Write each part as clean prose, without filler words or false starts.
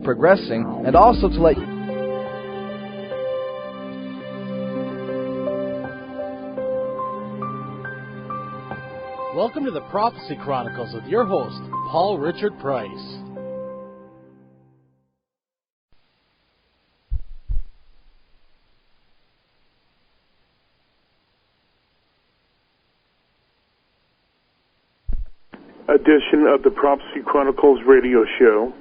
progressing, and also to let Welcome to the Prophecy Chronicles with your host, Paul Richard Price. Edition of the Prophecy Chronicles radio show.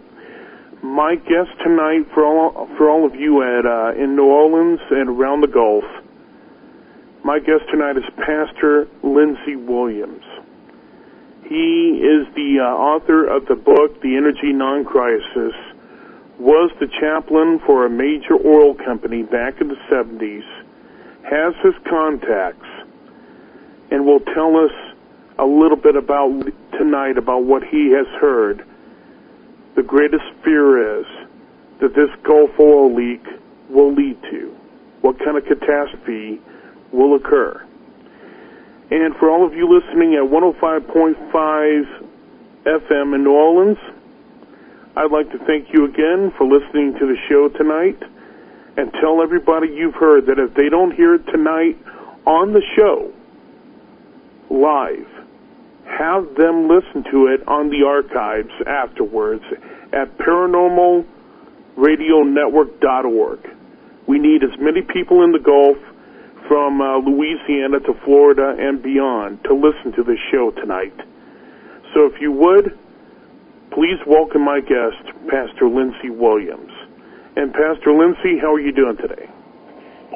My guest tonight for all of you in New Orleans and around the Gulf, my guest tonight is Pastor Lindsey Williams. He is the author of the book, The Energy Non-Crisis, was the chaplain for a major oil company back in the 70s, has his contacts, and will tell us a little bit tonight about what he has heard. The greatest fear is that this Gulf oil leak will lead to. What kind of catastrophe will occur? And for all of you listening at 105.5 FM in New Orleans, I'd like to thank you again for listening to the show tonight, and tell everybody you've heard that if they don't hear it tonight on the show, live, have them listen to it on the archives afterwards at paranormalradionetwork.org. We need as many people in the Gulf from Louisiana to Florida and beyond to listen to this show tonight. So if you would, please welcome my guest, Pastor Lindsey Williams. And Pastor Lindsey, how are you doing today?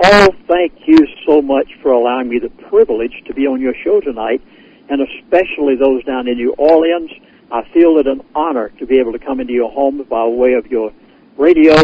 Paul, thank you so much for allowing me the privilege to be on your show tonight, and especially those down in New Orleans. I feel it an honor to be able to come into your home by way of your radio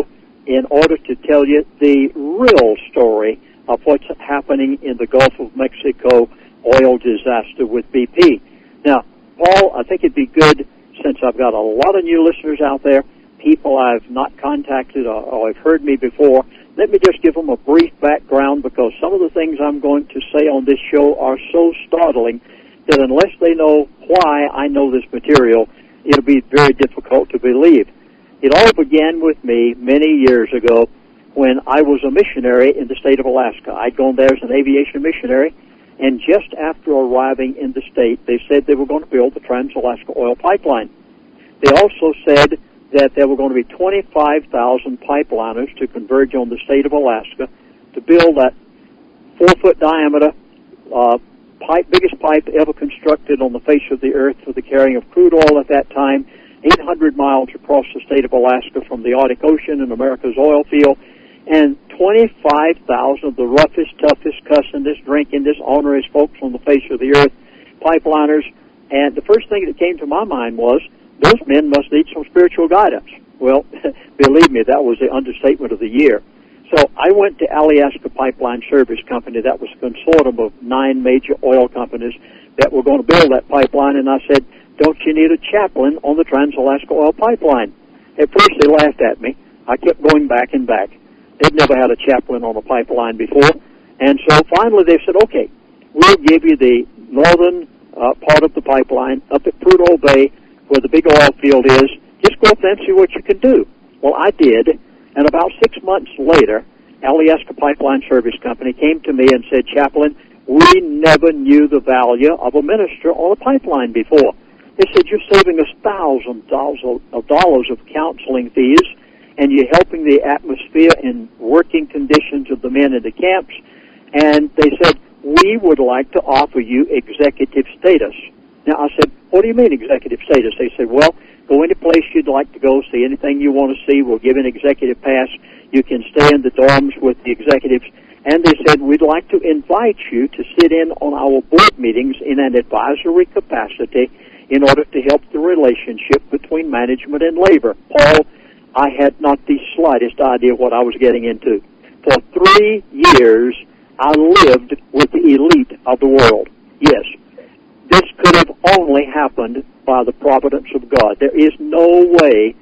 in order to tell you the real story of what's happening in the Gulf of Mexico oil disaster with BP. Now, Paul, I think it'd be good, since I've got a lot of new listeners out there, people I've not contacted or have heard me before, let me just give them a brief background, because some of the things I'm going to say on this show are so startling that unless they know why I know this material, it'll be very difficult to believe. It all began with me many years ago when I was a missionary in the state of Alaska. I'd gone there as an aviation missionary, and just after arriving in the state, they said they were going to build the Trans-Alaska Oil Pipeline. They also said that there were going to be 25,000 pipeliners to converge on the state of Alaska to build that 4-foot diameter biggest pipe ever constructed on the face of the earth for the carrying of crude oil at that time, 800 miles across the state of Alaska from the Arctic Ocean and America's oil field, and 25,000 of the roughest, toughest, cussingest, drinkingest, onerous folks on the face of the earth, pipeliners. And the first thing that came to my mind was, those men must need some spiritual guidance. Well, believe me, that was the understatement of the year. So I went to Alaska Pipeline Service Company. That was a consortium of 9 major oil companies that were going to build that pipeline, and I said, don't you need a chaplain on the Trans-Alaska Oil Pipeline? At first they laughed at me. I kept going back and back. They'd never had a chaplain on a pipeline before. And so finally they said, okay, we'll give you the northern part of the pipeline up at Prudhoe Bay where the big oil field is. Just go up there and see what you can do. Well, I did. And about 6 months later, Alaska Pipeline Service Company came to me and said, Chaplain, we never knew the value of a minister on a pipeline before. They said, you're saving us thousands of dollars of counseling fees, and you're helping the atmosphere and working conditions of the men in the camps. And they said, we would like to offer you executive status. Now, I said, what do you mean executive status? They said, well, go any place you'd like to go, see anything you want to see. We'll give you an executive pass. You can stay in the dorms with the executives. And they said, we'd like to invite you to sit in on our board meetings in an advisory capacity in order to help the relationship between management and labor. Paul, I had not the slightest idea what I was getting into. For 3 years, I lived with the elite of the world. Yes, this could have only happened by the providence of God. There is no way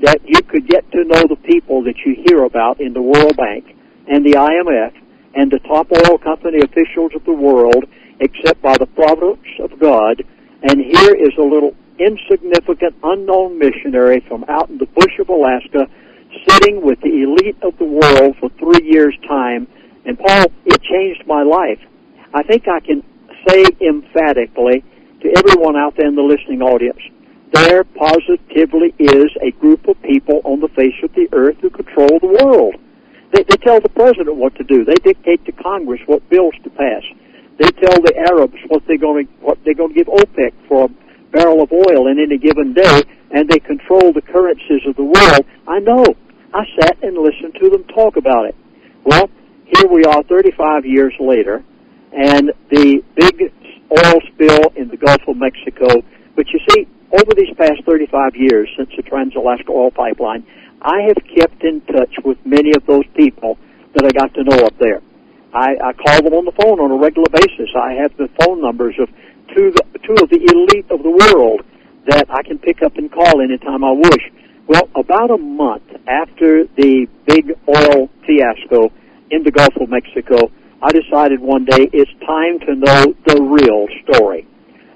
that you could get to know the people that you hear about in the World Bank and the IMF and the top oil company officials of the world except by the providence of God. And here is a little insignificant, unknown missionary from out in the bush of Alaska sitting with the elite of the world for 3 years' time. And, Paul, it changed my life. I think I can say emphatically to everyone out there in the listening audience, there positively is a group of people on the face of the earth who control the world. They tell the president what to do. They dictate to Congress what bills to pass. They tell the Arabs what they're going to give OPEC for a barrel of oil in any given day, and they control the currencies of the world. I know. I sat and listened to them talk about it. Well, here we are 35 years later, and the big oil spill in the Gulf of Mexico. But you see, over these past 35 years since the Trans-Alaska Oil Pipeline, I have kept in touch with many of those people that I got to know up there. I call them on the phone on a regular basis. I have the phone numbers of two of the elite of the world that I can pick up and call anytime I wish. Well, about a month after the big oil fiasco in the Gulf of Mexico, I decided one day it's time to know the real story.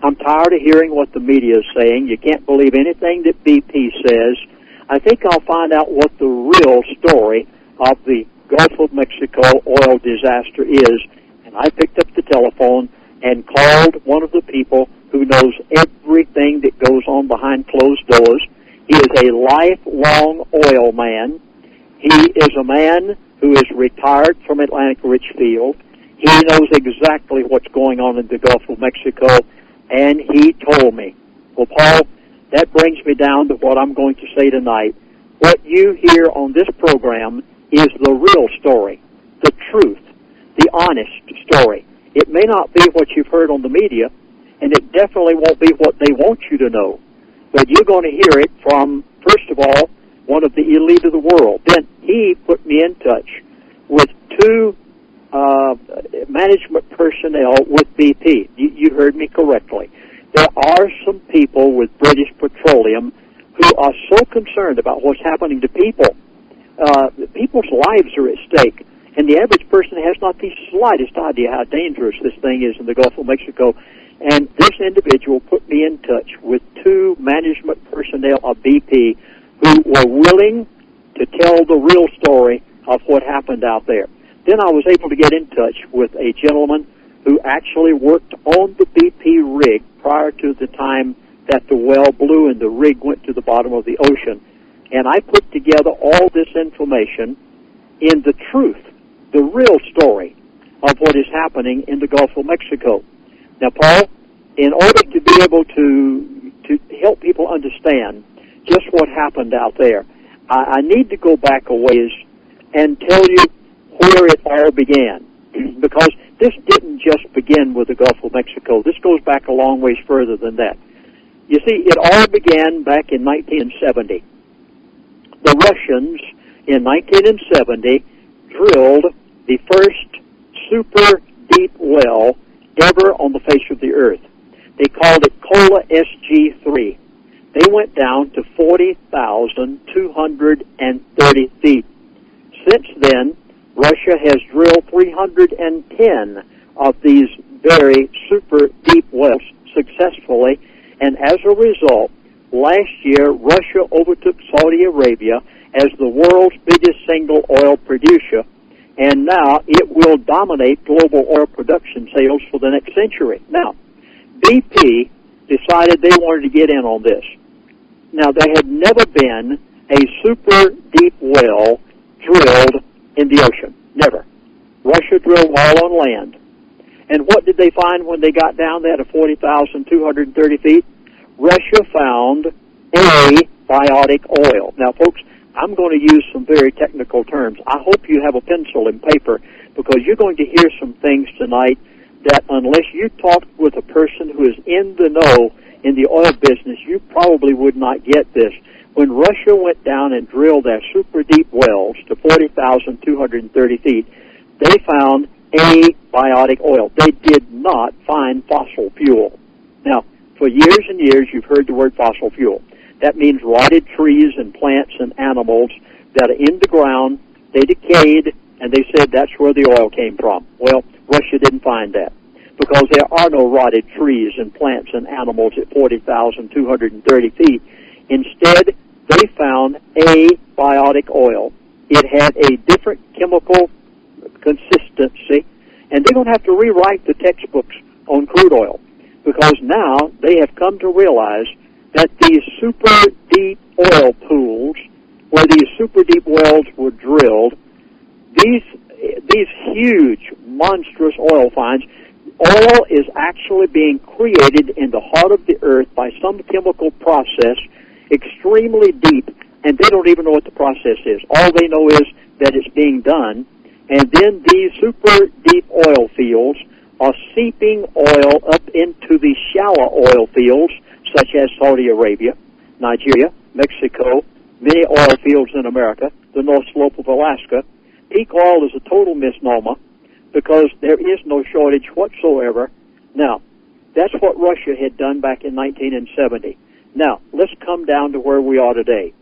I'm tired of hearing what the media is saying. You can't believe anything that BP says. I think I'll find out what the real story of the Gulf of Mexico oil disaster is. And I picked up the telephone and called one of the people who knows everything that goes on behind closed doors. He is a lifelong oil man. He is a man who is retired from Atlantic Richfield. He knows exactly what's going on in the Gulf of Mexico, and he told me, well, Paul, that brings me down to what I'm going to say tonight. What you hear on this program is the real story, the truth, the honest story. It may not be what you've heard on the media, and it definitely won't be what they want you to know. But you're going to hear it from, first of all, one of the elite of the world. Then he put me in touch with two management personnel with BP. You heard me correctly. There are some people with British Petroleum who are so concerned about what's happening to people. People's lives are at stake, and the average person has not the slightest idea how dangerous this thing is in the Gulf of Mexico. And this individual put me in touch with two management personnel of BP who were willing to tell the real story of what happened out there. Then I was able to get in touch with a gentleman who actually worked on the BP rig prior to the time that the well blew and the rig went to the bottom of the ocean. And I put together all this information in the truth, the real story of what is happening in the Gulf of Mexico. Now, Paul, in order to be able to help people understand just what happened out there, I need to go back a ways and tell you where it all began. Because this didn't just begin with the Gulf of Mexico. This goes back a long ways further than that. You see, it all began back in 1970. The Russians, in 1970, drilled the first super deep well ever on the face of the earth. They called it Kola SG-3. They went down to 40,230 feet. Since then, Russia has drilled 310 of these very super deep wells successfully, and as a result, last year Russia overtook Saudi Arabia as the world's biggest single oil producer, and now it will dominate global oil production sales for the next century. Now, BP decided they wanted to get in on this. Now, there had never been a super deep well drilled in the ocean. Never. Russia drilled all on land. And what did they find when they got down there to 40,230 feet? Russia found abiotic oil. Now, folks, I'm going to use some very technical terms. I hope you have a pencil and paper, because you're going to hear some things tonight that unless you talk with a person who is in the know in the oil business, you probably would not get this. When Russia went down and drilled their super deep wells to 40,230 feet, they found abiotic oil. They did not find fossil fuel. Now, for years and years, you've heard the word fossil fuel. That means rotted trees and plants and animals that are in the ground. They decayed, and they said that's where the oil came from. Well, Russia didn't find that, because there are no rotted trees and plants and animals at 40,230 feet. Instead, they found abiotic oil. It had a different chemical consistency, and they're going to have to rewrite the textbooks on crude oil, because now they have come to realize that these super deep oil pools, where these super deep wells were drilled, these huge, monstrous oil finds, oil is actually being created in the heart of the earth by some chemical process extremely deep, and they don't even know what the process is. All they know is that it's being done, and then these super deep oil fields are seeping oil up into the shallow oil fields, such as Saudi Arabia, Nigeria, Mexico, many oil fields in America, the North Slope of Alaska. Peak oil is a total misnomer because there is no shortage whatsoever. Now, that's what Russia had done back in 1970. Now, let's come down to where we are today.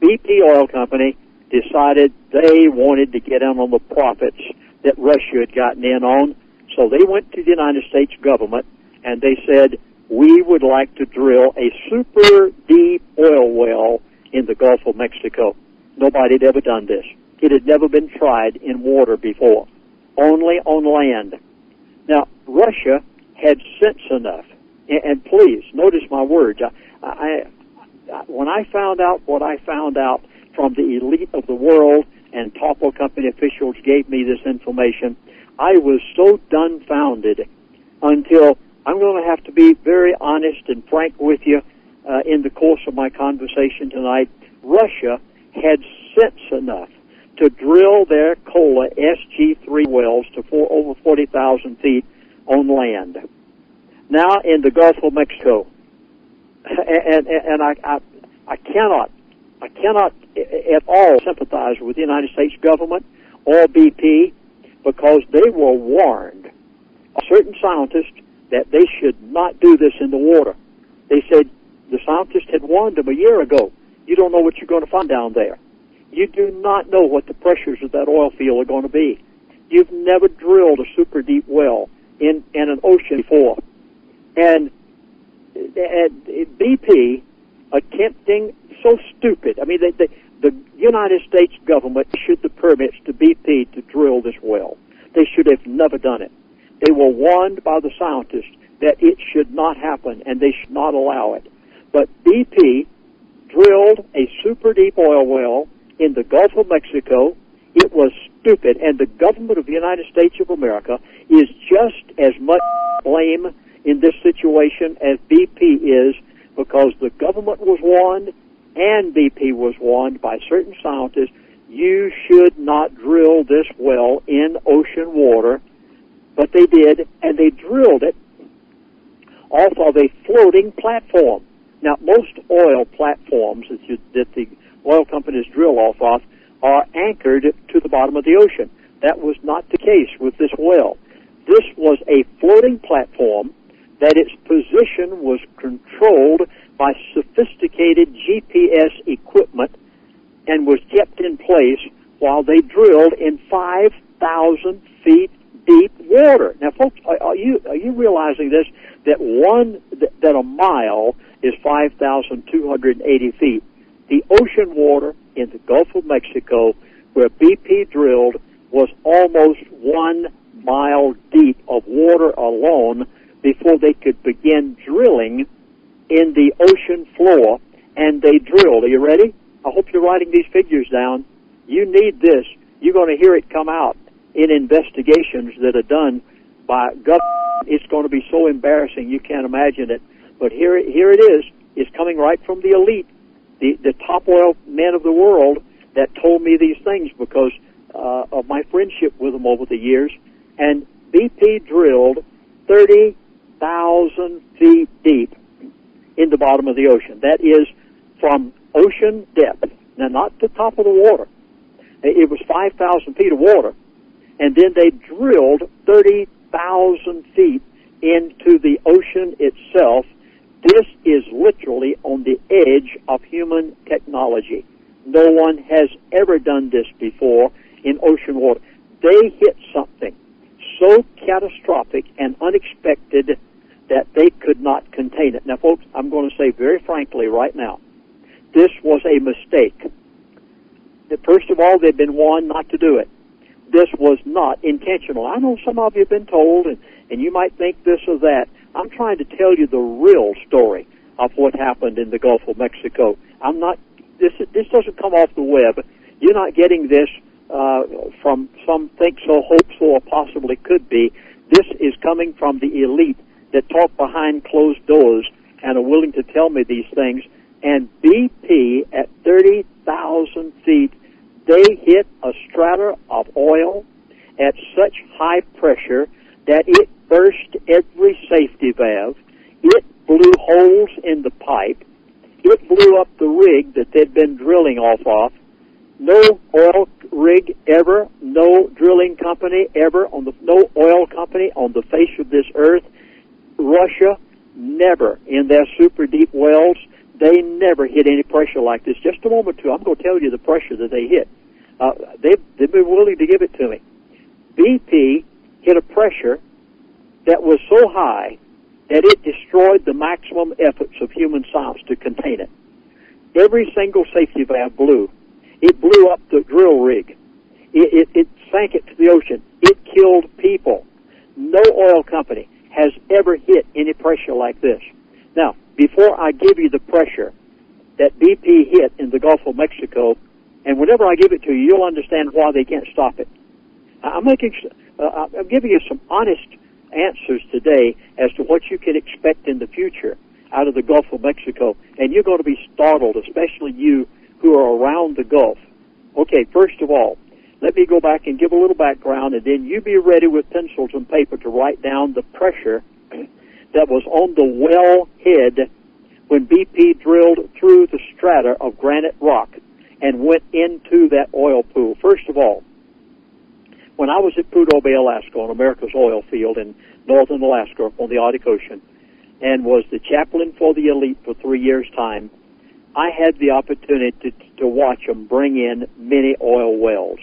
BP Oil Company decided they wanted to get in on the profits that Russia had gotten in on, so they went to the United States government and they said, we would like to drill a super deep oil well in the Gulf of Mexico. Nobody had ever done this. It had never been tried in water before, only on land. Now, Russia had sense enough, and please, notice my words. When I found out what I found out from the elite of the world, and top oil company officials gave me this information, I was so dumbfounded until I'm going to have to be very honest and frank with you in the course of my conversation tonight. Russia had sense enough to drill their Kola SG3 wells to over 40,000 feet on land. Now in the Gulf of Mexico, and I cannot at all sympathize with the United States government or BP, because they were warned, certain scientists, that they should not do this in the water. They said the scientists had warned them a year ago. You don't know what you're going to find down there. You do not know what the pressures of that oil field are going to be. You've never drilled a super deep well in an ocean before. And BP attempting, so stupid. I mean, the United States government issued the permits to BP to drill this well. They should have never done it. They were warned by the scientists that it should not happen and they should not allow it. But BP drilled a super deep oil well in the Gulf of Mexico. It was stupid, and the government of the United States of America is just as much blame in this situation as BP is, because the government was warned and BP was warned by certain scientists, you should not drill this well in ocean water. But they did, and they drilled it off of a floating platform. Now, most oil platforms that the oil companies drill off of are anchored to the bottom of the ocean. That was not the case with this well. This was a floating platform that its position was controlled by sophisticated GPS equipment and was kept in place while they drilled in 5,000 feet deep water. Now, folks, are you realizing this? That a mile is 5,280 feet. The ocean water in the Gulf of Mexico, where BP drilled, was almost 1 mile deep of water alone before they could begin drilling in the ocean floor. And they drilled. Are you ready? I hope you're writing these figures down. You need this. You're going to hear it come out in investigations that are done by government. It's going to be so embarrassing you can't imagine it. But here it is. It's coming right from the elite, the top oil men of the world that told me these things because of my friendship with them over the years. And BP drilled 30,000 feet deep in the bottom of the ocean. That is from ocean depth. Now, not the top of the water. It was 5,000 feet of water. And then they drilled 30,000 feet into the ocean itself. This is literally on the edge of human technology. No one has ever done this before in ocean water. They hit something so catastrophic and unexpected that they could not contain it. Now, folks, I'm going to say very frankly right now, this was a mistake. First of all, they've been warned not to do it. This was not intentional. I know some of you have been told, and you might think this or that. I'm trying to tell you the real story of what happened in the Gulf of Mexico. I'm not. This doesn't come off the web. You're not getting this from some think so, hope so, or possibly could be. This is coming from the elite that talk behind closed doors and are willing to tell me these things. And BP at 30,000 feet, they hit a strata of oil at such high pressure that it burst every safety valve. It blew holes in the pipe. It blew up the rig that they'd been drilling off of. No oil rig ever, no drilling company ever, no oil company on the face of this earth. Russia, never in their super deep wells, they never hit any pressure like this. Just a moment, too. I'm going to tell you the pressure that they hit. They've been willing to give it to me. BP hit a pressure that was so high that it destroyed the maximum efforts of human science to contain it. Every single safety valve blew. It blew up the drill rig. It sank it to the ocean. It killed people. No oil company has ever hit any pressure like this. Now, before I give you the pressure that BP hit in the Gulf of Mexico, and whenever I give it to you, you'll understand why they can't stop it. I'm giving you some honest answers today as to what you can expect in the future out of the Gulf of Mexico, and you're going to be startled, especially you who are around the Gulf. Okay, first of all, let me go back and give a little background, and then you be ready with pencils and paper to write down the pressure that was on the well head when BP drilled through the strata of granite rock and went into that oil pool. First of all, when I was at Prudhoe Bay, Alaska, on America's oil field in northern Alaska on the Arctic Ocean, and was the chaplain for the elite for 3 years' time, I had the opportunity to watch them bring in many oil wells.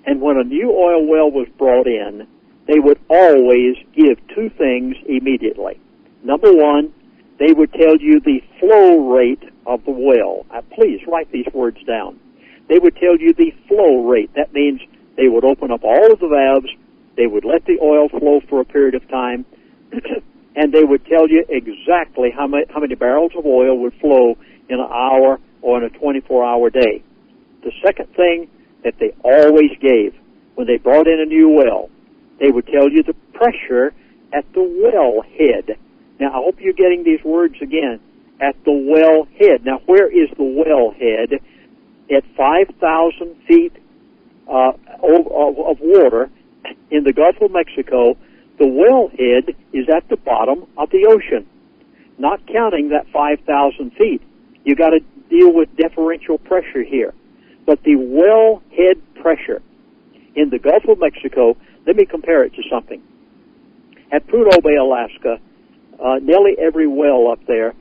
And when a new oil well was brought in, they would always give two things immediately. Number one, they would tell you the flow rate of the well. Please write these words down. They would tell you the flow rate. That means they would open up all of the valves, they would let the oil flow for a period of time, and they would tell you exactly how many barrels of oil would flow in an hour or in a 24-hour day. The second thing that they always gave when they brought in a new well, they would tell you the pressure at the well head. Now, I hope you're getting these words again. At the well head. Now, where is the well head? At 5,000 feet of water in the Gulf of Mexico, the wellhead is at the bottom of the ocean, not counting that 5,000 feet. You got to deal with differential pressure here. But the wellhead pressure in the Gulf of Mexico, let me compare it to something. At Prudhoe Bay, Alaska, nearly every well up there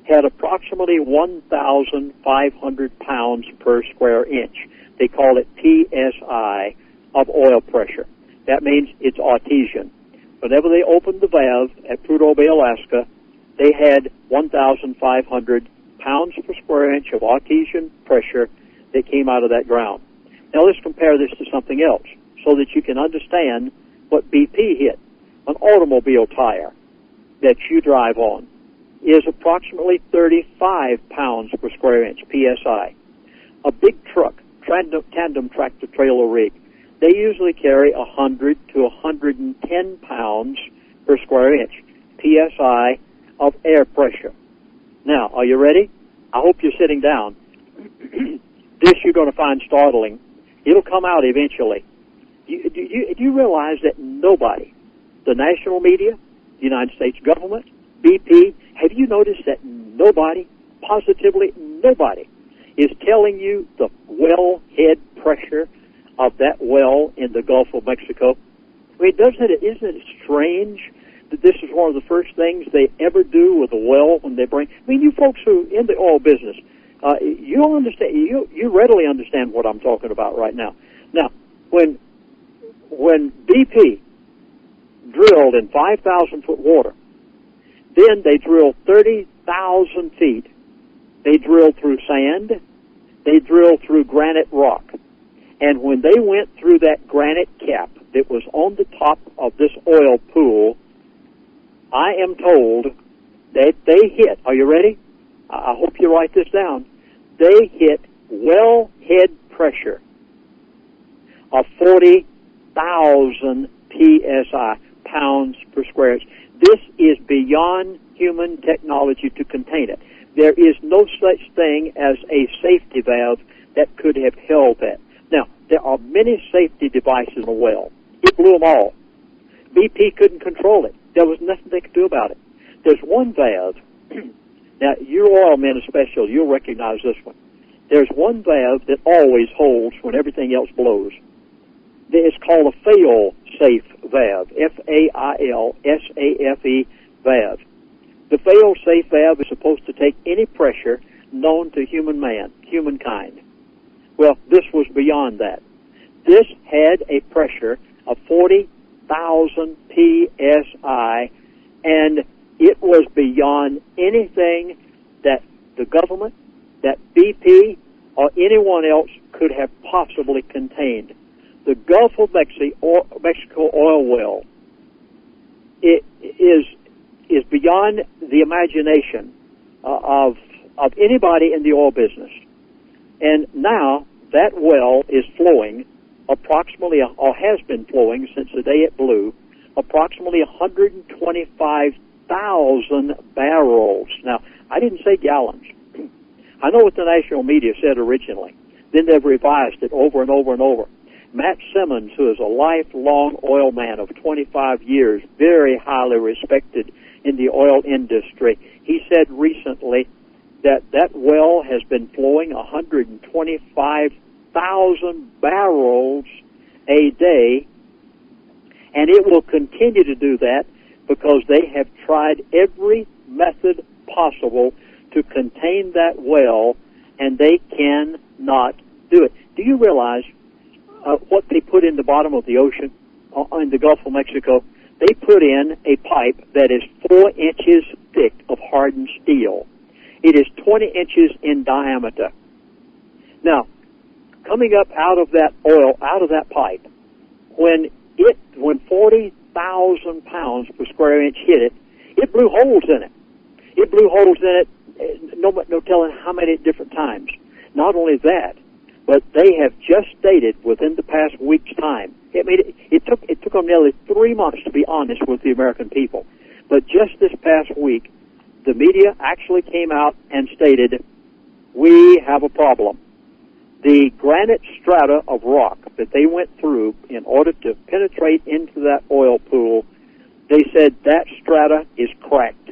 had approximately 1,500 pounds per square inch. They call it PSI of oil pressure. That means it's artesian. Whenever they opened the valve at Prudhoe Bay, Alaska, they had 1,500 pounds per square inch of artesian pressure that came out of that ground. Now let's compare this to something else so that you can understand what BP hit. An automobile tire that you drive on is approximately 35 pounds per square inch, PSI. A big truck, tandem tractor trailer rig, they usually carry 100 to 110 pounds per square inch, PSI of air pressure. Now, are you ready? I hope you're sitting down. This you're going to find startling. It'll come out eventually. Do you realize that nobody, the national media, the United States government, BP, have you noticed that nobody, positively nobody, is telling you the wellhead pressure of that well in the Gulf of Mexico? I mean, isn't it strange that this is one of the first things they ever do with a well when they bring? I mean, you folks who in the oil business, you'll understand. You readily understand what I'm talking about right now. Now, when BP drilled in 5,000 foot water, then they drilled 30,000 feet They drilled through sand. They drilled through granite rock. And when they went through that granite cap that was on the top of this oil pool, I am told that they hit, are you ready? I hope you write this down. They hit wellhead pressure of 40,000 psi, pounds per square inch. This is beyond human technology to contain it. There is no such thing as a safety valve that could have held that. Now, there are many safety devices in the well. It blew them all. BP couldn't control it. There was nothing they could do about it. There's one valve. Now, you oil men especially, you'll recognize this one. There's one valve that always holds when everything else blows. It's called a fail-safe valve, F-A-I-L-S-A-F-E valve. The fail-safe valve is supposed to take any pressure known to humankind. Well, this was beyond that. This had a pressure of 40,000 psi, and it was beyond anything that the government, that BP, or anyone else could have possibly contained. The Gulf of Mexico oil well, it is beyond the imagination of anybody in the oil business. And now that well is flowing approximately, or has been flowing since the day it blew, approximately 125,000 barrels. Now, I didn't say gallons. I know what the national media said originally. Then they've revised it over and over and over. Matt Simmons, who is a lifelong oil man of 25 years, very highly respected in the oil industry, he said recently that that well has been flowing 125,000 barrels a day, and it will continue to do that because they have tried every method possible to contain that well, and they cannot do it. Do you realize what they put in the bottom of the ocean in the Gulf of Mexico? They put in a pipe that is 4 inches thick of hardened steel. It is 20 inches in diameter. Now, coming up out of that oil, out of that pipe, when 40,000 pounds per square inch hit it, it blew holes in it. It blew holes in it, no telling how many different times. Not only that, but they have just stated within the past week's time. It took them nearly 3 months, to be honest, with the American people. But just this past week, the media actually came out and stated, we have a problem. The granite strata of rock that they went through in order to penetrate into that oil pool, they said that strata is cracked.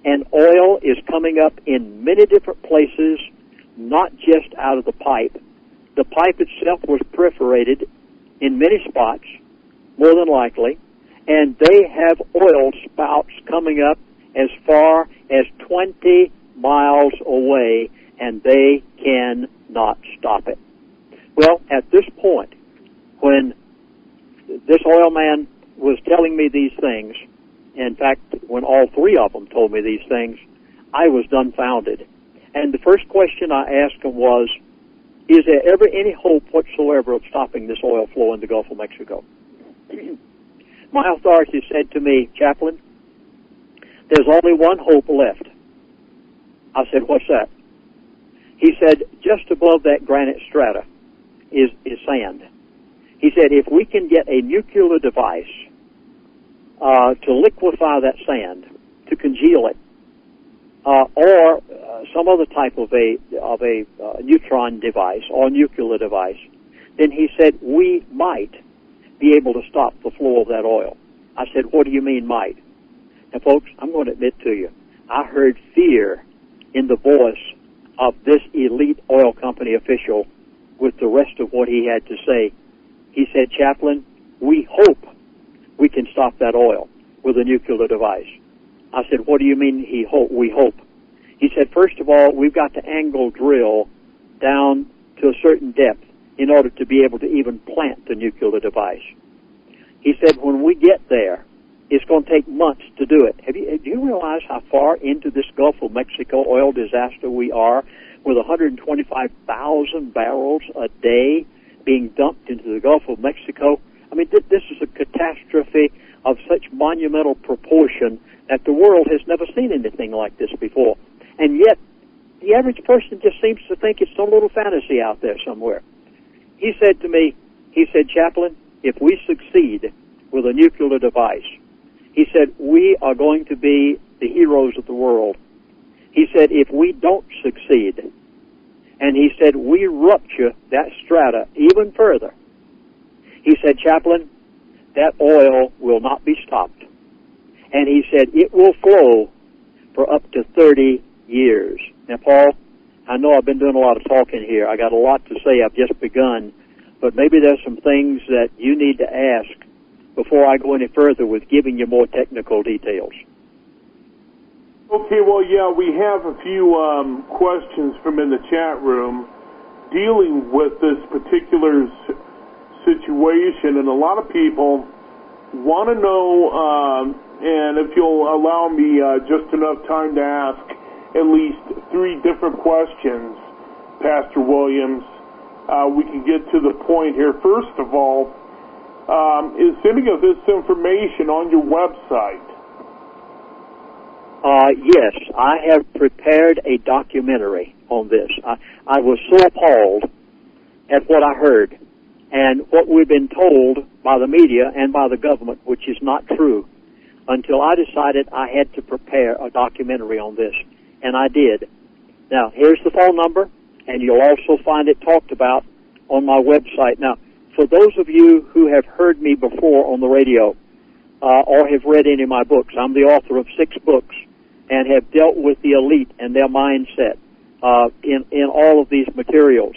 And oil is coming up in many different places, not just out of the pipe. The pipe itself was perforated in many spots, more than likely, and they have oil spouts coming up as far as 20 miles away, and they cannot stop it. Well, at this point, when this oil man was telling me these things, in fact, when all three of them told me these things, I was dumbfounded. And the first question I asked him was, is there ever any hope whatsoever of stopping this oil flow in the Gulf of Mexico? My authorities said to me, Chaplain, there's only one hope left. I said, what's that? He said, just above that granite strata is sand. He said, if we can get a nuclear device to liquefy that sand, to congeal it, or some other type of a neutron device or nuclear device, then he said we might be able to stop the flow of that oil. I said, what do you mean might? Now, folks, I'm going to admit to you, I heard fear in the voice of this elite oil company official with the rest of what he had to say. He said, Chaplain, we hope we can stop that oil with a nuclear device. I said, what do you mean we hope? He said, first of all, we've got to angle drill down to a certain depth in order to be able to even plant the nuclear device. He said, when we get there, it's going to take months to do it. Do you realize how far into this Gulf of Mexico oil disaster we are, with 125,000 barrels a day being dumped into the Gulf of Mexico? I mean, this is a catastrophe of such monumental proportion that the world has never seen anything like this before. And yet, the average person just seems to think it's some little fantasy out there somewhere. He said to me, Chaplain, if we succeed with a nuclear device, he said, we are going to be the heroes of the world. He said, if we don't succeed, and he said, we rupture that strata even further, he said, Chaplain, that oil will not be stopped. And he said, it will flow for up to 30 years. Now, Paul, I know I've been doing a lot of talking here. I got a lot to say. I've just begun. But maybe there's some things that you need to ask before I go any further with giving you more technical details. Okay, well, yeah, we have a few questions from in the chat room dealing with this particular situation, and a lot of people want to know, and if you'll allow me just enough time to ask at least 3 different questions, Pastor Williams, we can get to the point here. First of all, is any of this information on your website? Yes, I have prepared a documentary on this. I was so appalled at what I heard and what we've been told by the media and by the government, which is not true, until I decided I had to prepare a documentary on this, and I did. Now, here's the phone number, and you'll also find it talked about on my website. Now, for those of you who have heard me before on the radio or have read any of my books, I'm the author of 6 books and have dealt with the elite and their mindset in all of these materials.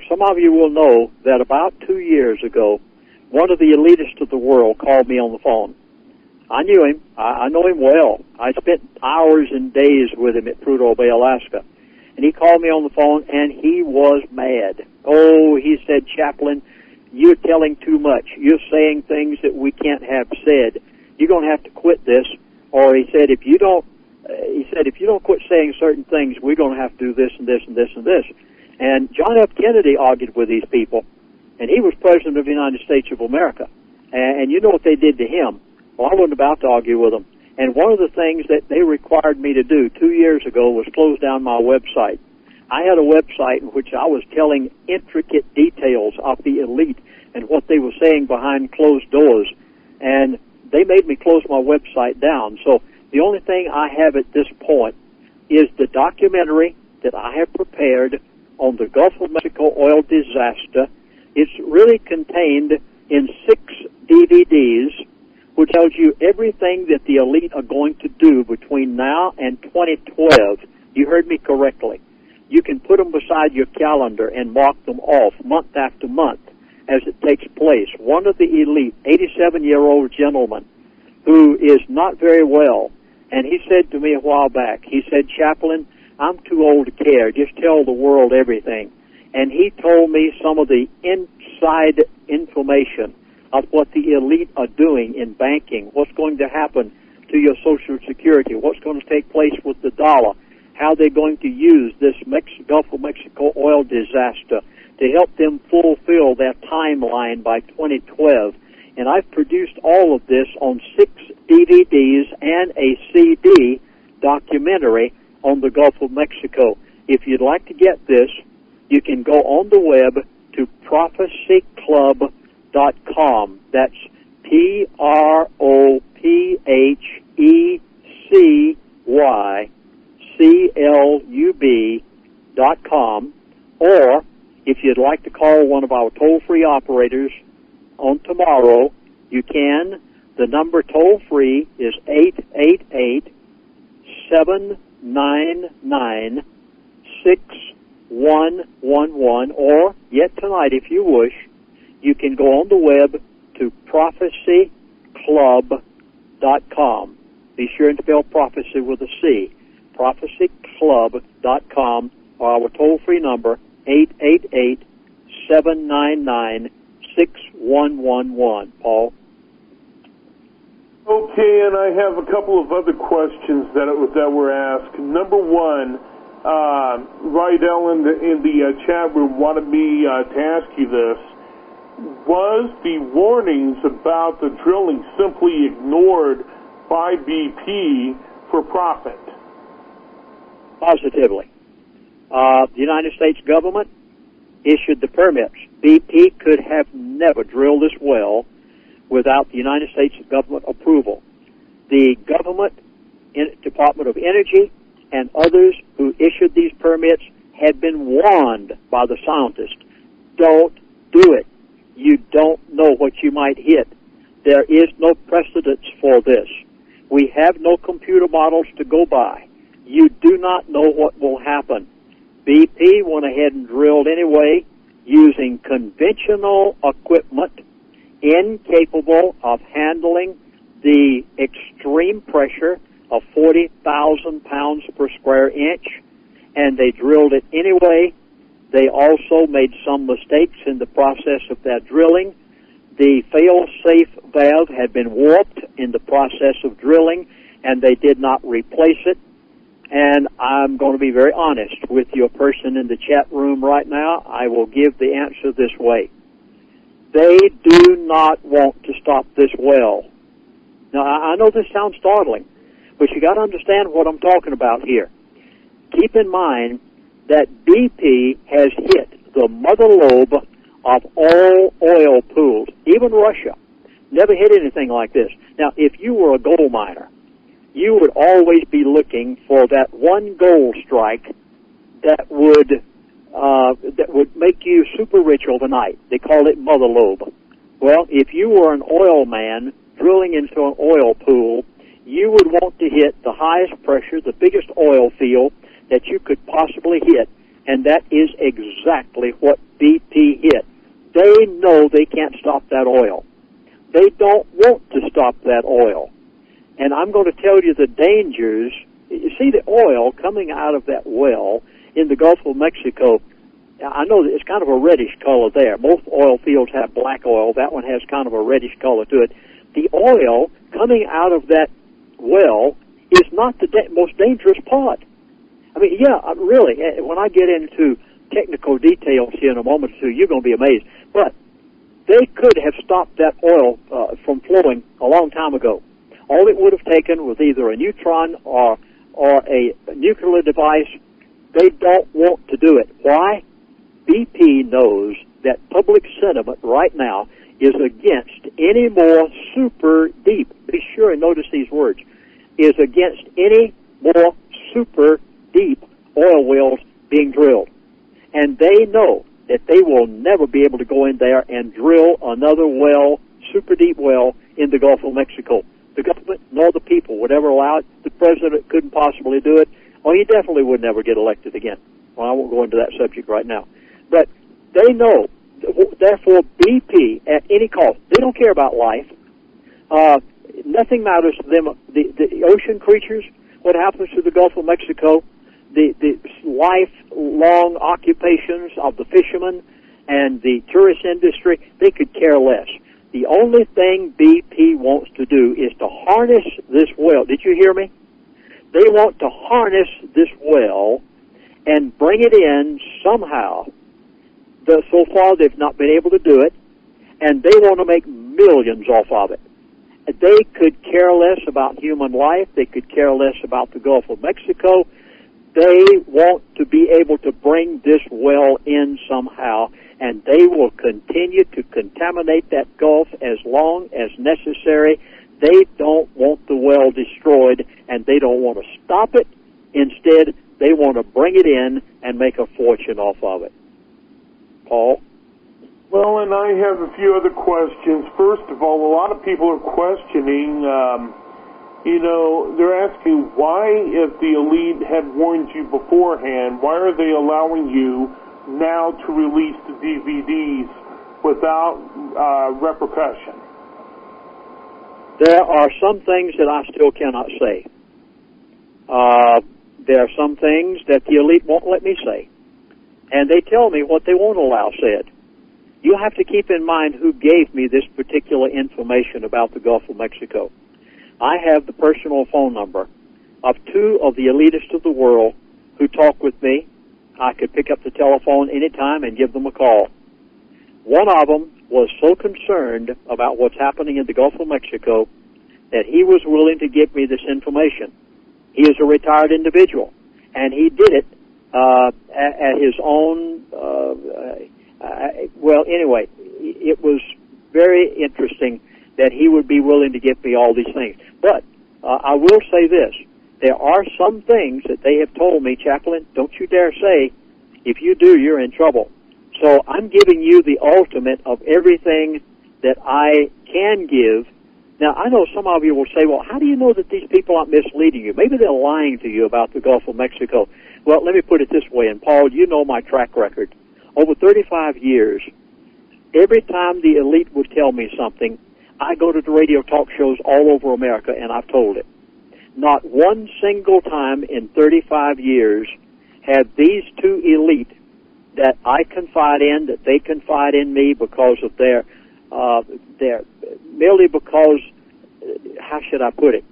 Some of you will know that about 2 years ago, one of the elitists of the world called me on the phone. I knew him. I know him well. I spent hours and days with him at Prudhoe Bay, Alaska. And he called me on the phone, and he was mad. Oh, he said, Chaplain, you're telling too much. You're saying things that we can't have said. You're going to have to quit this. Or he said, if you don't quit saying certain things, we're going to have to do this and this and this and this. And John F. Kennedy argued with these people, and he was President of the United States of America. And you know what they did to him. Well, I wasn't about to argue with them. And one of the things that they required me to do 2 years ago was close down my website. I had a website in which I was telling intricate details of the elite and what they were saying behind closed doors. And they made me close my website down. So the only thing I have at this point is the documentary that I have prepared on the Gulf of Mexico oil disaster. It's really contained in 6 DVDs, which tells you everything that the elite are going to do between now and 2012. You heard me correctly. You can put them beside your calendar and mark them off month after month as it takes place. One of the elite, 87-year-old gentleman, who is not very well, and he said to me a while back, he said, Chaplain, I'm too old to care. Just tell the world everything. And he told me some of the inside information of what the elite are doing in banking, what's going to happen to your Social Security, what's going to take place with the dollar, how they're going to use this Gulf of Mexico oil disaster to help them fulfill their timeline by 2012. And I've produced all of this on 6 DVDs and a CD documentary on the Gulf of Mexico. If you'd like to get this, you can go on the web to prophecyclub.com. That's prophecyclub.com. Or if you'd like to call one of our toll-free operators on tomorrow, you can. The number toll-free is 888-799-6111. Or, yet tonight, if you wish, you can go on the web to prophecyclub.com. Be sure and spell prophecy with a C. prophecyclub.com, or our toll-free number, 888-799-6111. Paul? Okay, and I have a couple of other questions that were asked. Number one, Rydell in the chat room wanted me to ask you this. Was the warnings about the drilling simply ignored by BP for profit? Positively. The United States government issued the permits. BP could have never drilled this well without the United States government approval. The government, Department of Energy, and others who issued these permits had been warned by the scientists. Don't do it. You don't know what you might hit. There is no precedence for this. We have no computer models to go by. You do not know what will happen. BP went ahead and drilled anyway using conventional equipment incapable of handling the extreme pressure of 40,000 pounds per square inch, and they drilled it anyway. They also made some mistakes in the process of that drilling. The fail-safe valve had been warped in the process of drilling, and they did not replace it. And I'm going to be very honest with your person in the chat room right now. I will give the answer this way. They do not want to stop this well. Now, I know this sounds startling, but you got to understand what I'm talking about here. Keep in mind that BP has hit the mother lobe of all oil pools, even Russia. Never hit anything like this. Now, if you were a gold miner, you would always be looking for that one gold strike that would make you super rich overnight. They call it mother lobe. Well, if you were an oil man drilling into an oil pool, you would want to hit the highest pressure, the biggest oil field that you could possibly hit, and that is exactly what BP hit. They know they can't stop that oil. They don't want to stop that oil. And I'm going to tell you the dangers. You see the oil coming out of that well in the Gulf of Mexico. I know that it's kind of a reddish color there. Most oil fields have black oil. That one has kind of a reddish color to it. The oil coming out of that well is not the most dangerous part. I mean, yeah, really, when I get into technical details here in a moment or two, you're going to be amazed. But they could have stopped that oil from flowing a long time ago. All it would have taken was either a neutron or a nuclear device. They don't want to do it. Why? BP knows that public sentiment right now is against any more super deep, be sure and notice these words, is against any more super deep oil wells being drilled. And they know that they will never be able to go in there and drill another well, super deep well, in the Gulf of Mexico. The government nor the people would ever allow it. The president couldn't possibly do it. Or he definitely would never get elected again. Well, I won't go into that subject right now. But they know, therefore, BP, at any cost, they don't care about life. Nothing matters to them. The ocean creatures, what happens to the Gulf of Mexico, the lifelong occupations of the fishermen and the tourist industry, they could care less. The only thing BP wants to do is to harness this well. Did you hear me? They want to harness this well and bring it in somehow. So far, they've not been able to do it, and they want to make millions off of it. They could care less about human life. They could care less about the Gulf of Mexico. They want to be able to bring this well in somehow, and they will continue to contaminate that Gulf as long as necessary. They don't want the well destroyed, and they don't want to stop it. Instead, they want to bring it in and make a fortune off of it. Paul? Well, and I have a few other questions. First of all, a lot of people are questioning, they're asking why, if the elite had warned you beforehand, why are they allowing you now to release the DVDs without repercussion? There are some things that I still cannot say. There are some things that the elite won't let me say. And they tell me what they won't allow said. You have to keep in mind who gave me this particular information about the Gulf of Mexico. I have the personal phone number of two of the elitists of the world who talk with me. I could pick up the telephone anytime and give them a call. One of them was so concerned about what's happening in the Gulf of Mexico that he was willing to give me this information. He is a retired individual, and he did it at his own, well, anyway, it was very interesting that he would be willing to give me all these things. But I will say this. There are some things that they have told me, Chaplain, don't you dare say, if you do, you're in trouble. So I'm giving you the ultimate of everything that I can give. Now, I know some of you will say, well, how do you know that these people aren't misleading you? Maybe they're lying to you about the Gulf of Mexico. Well, let me put it this way, and Paul, you know my track record. Over 35 years, every time the elite would tell me something, I go to the radio talk shows all over America, and I've told it. Not one single time in 35 years have these two elite that I confide in, that they confide in me because of their merely because, how should I put it?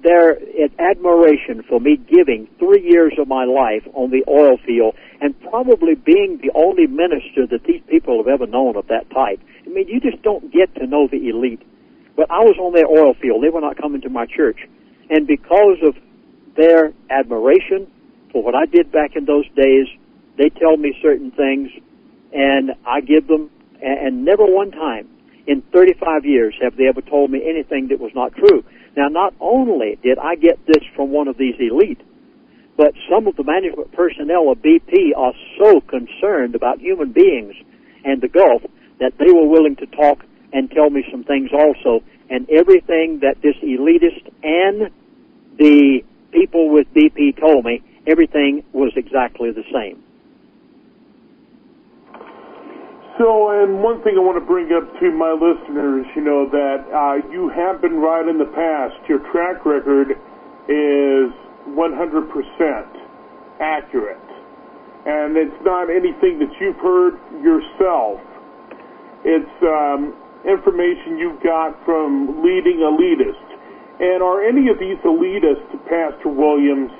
They're in admiration for me giving 3 years of my life on the oil field and probably being the only minister that these people have ever known of that type. I mean, you just don't get to know the elite. But I was on their oil field. They were not coming to my church. And because of their admiration for what I did back in those days, they tell me certain things, and I give them, and never one time in 35 years have they ever told me anything that was not true. Now, not only did I get this from one of these elite, but some of the management personnel of BP are so concerned about human beings and the Gulf that they were willing to talk and tell me some things also. And everything that this elitist and the people with BP told me, everything was exactly the same. So, and one thing I want to bring up to my listeners, that you have been right in the past. Your track record is 100% accurate. And it's not anything that you've heard yourself. It's information you've got from leading elitists. And are any of these elitists, Pastor Williams,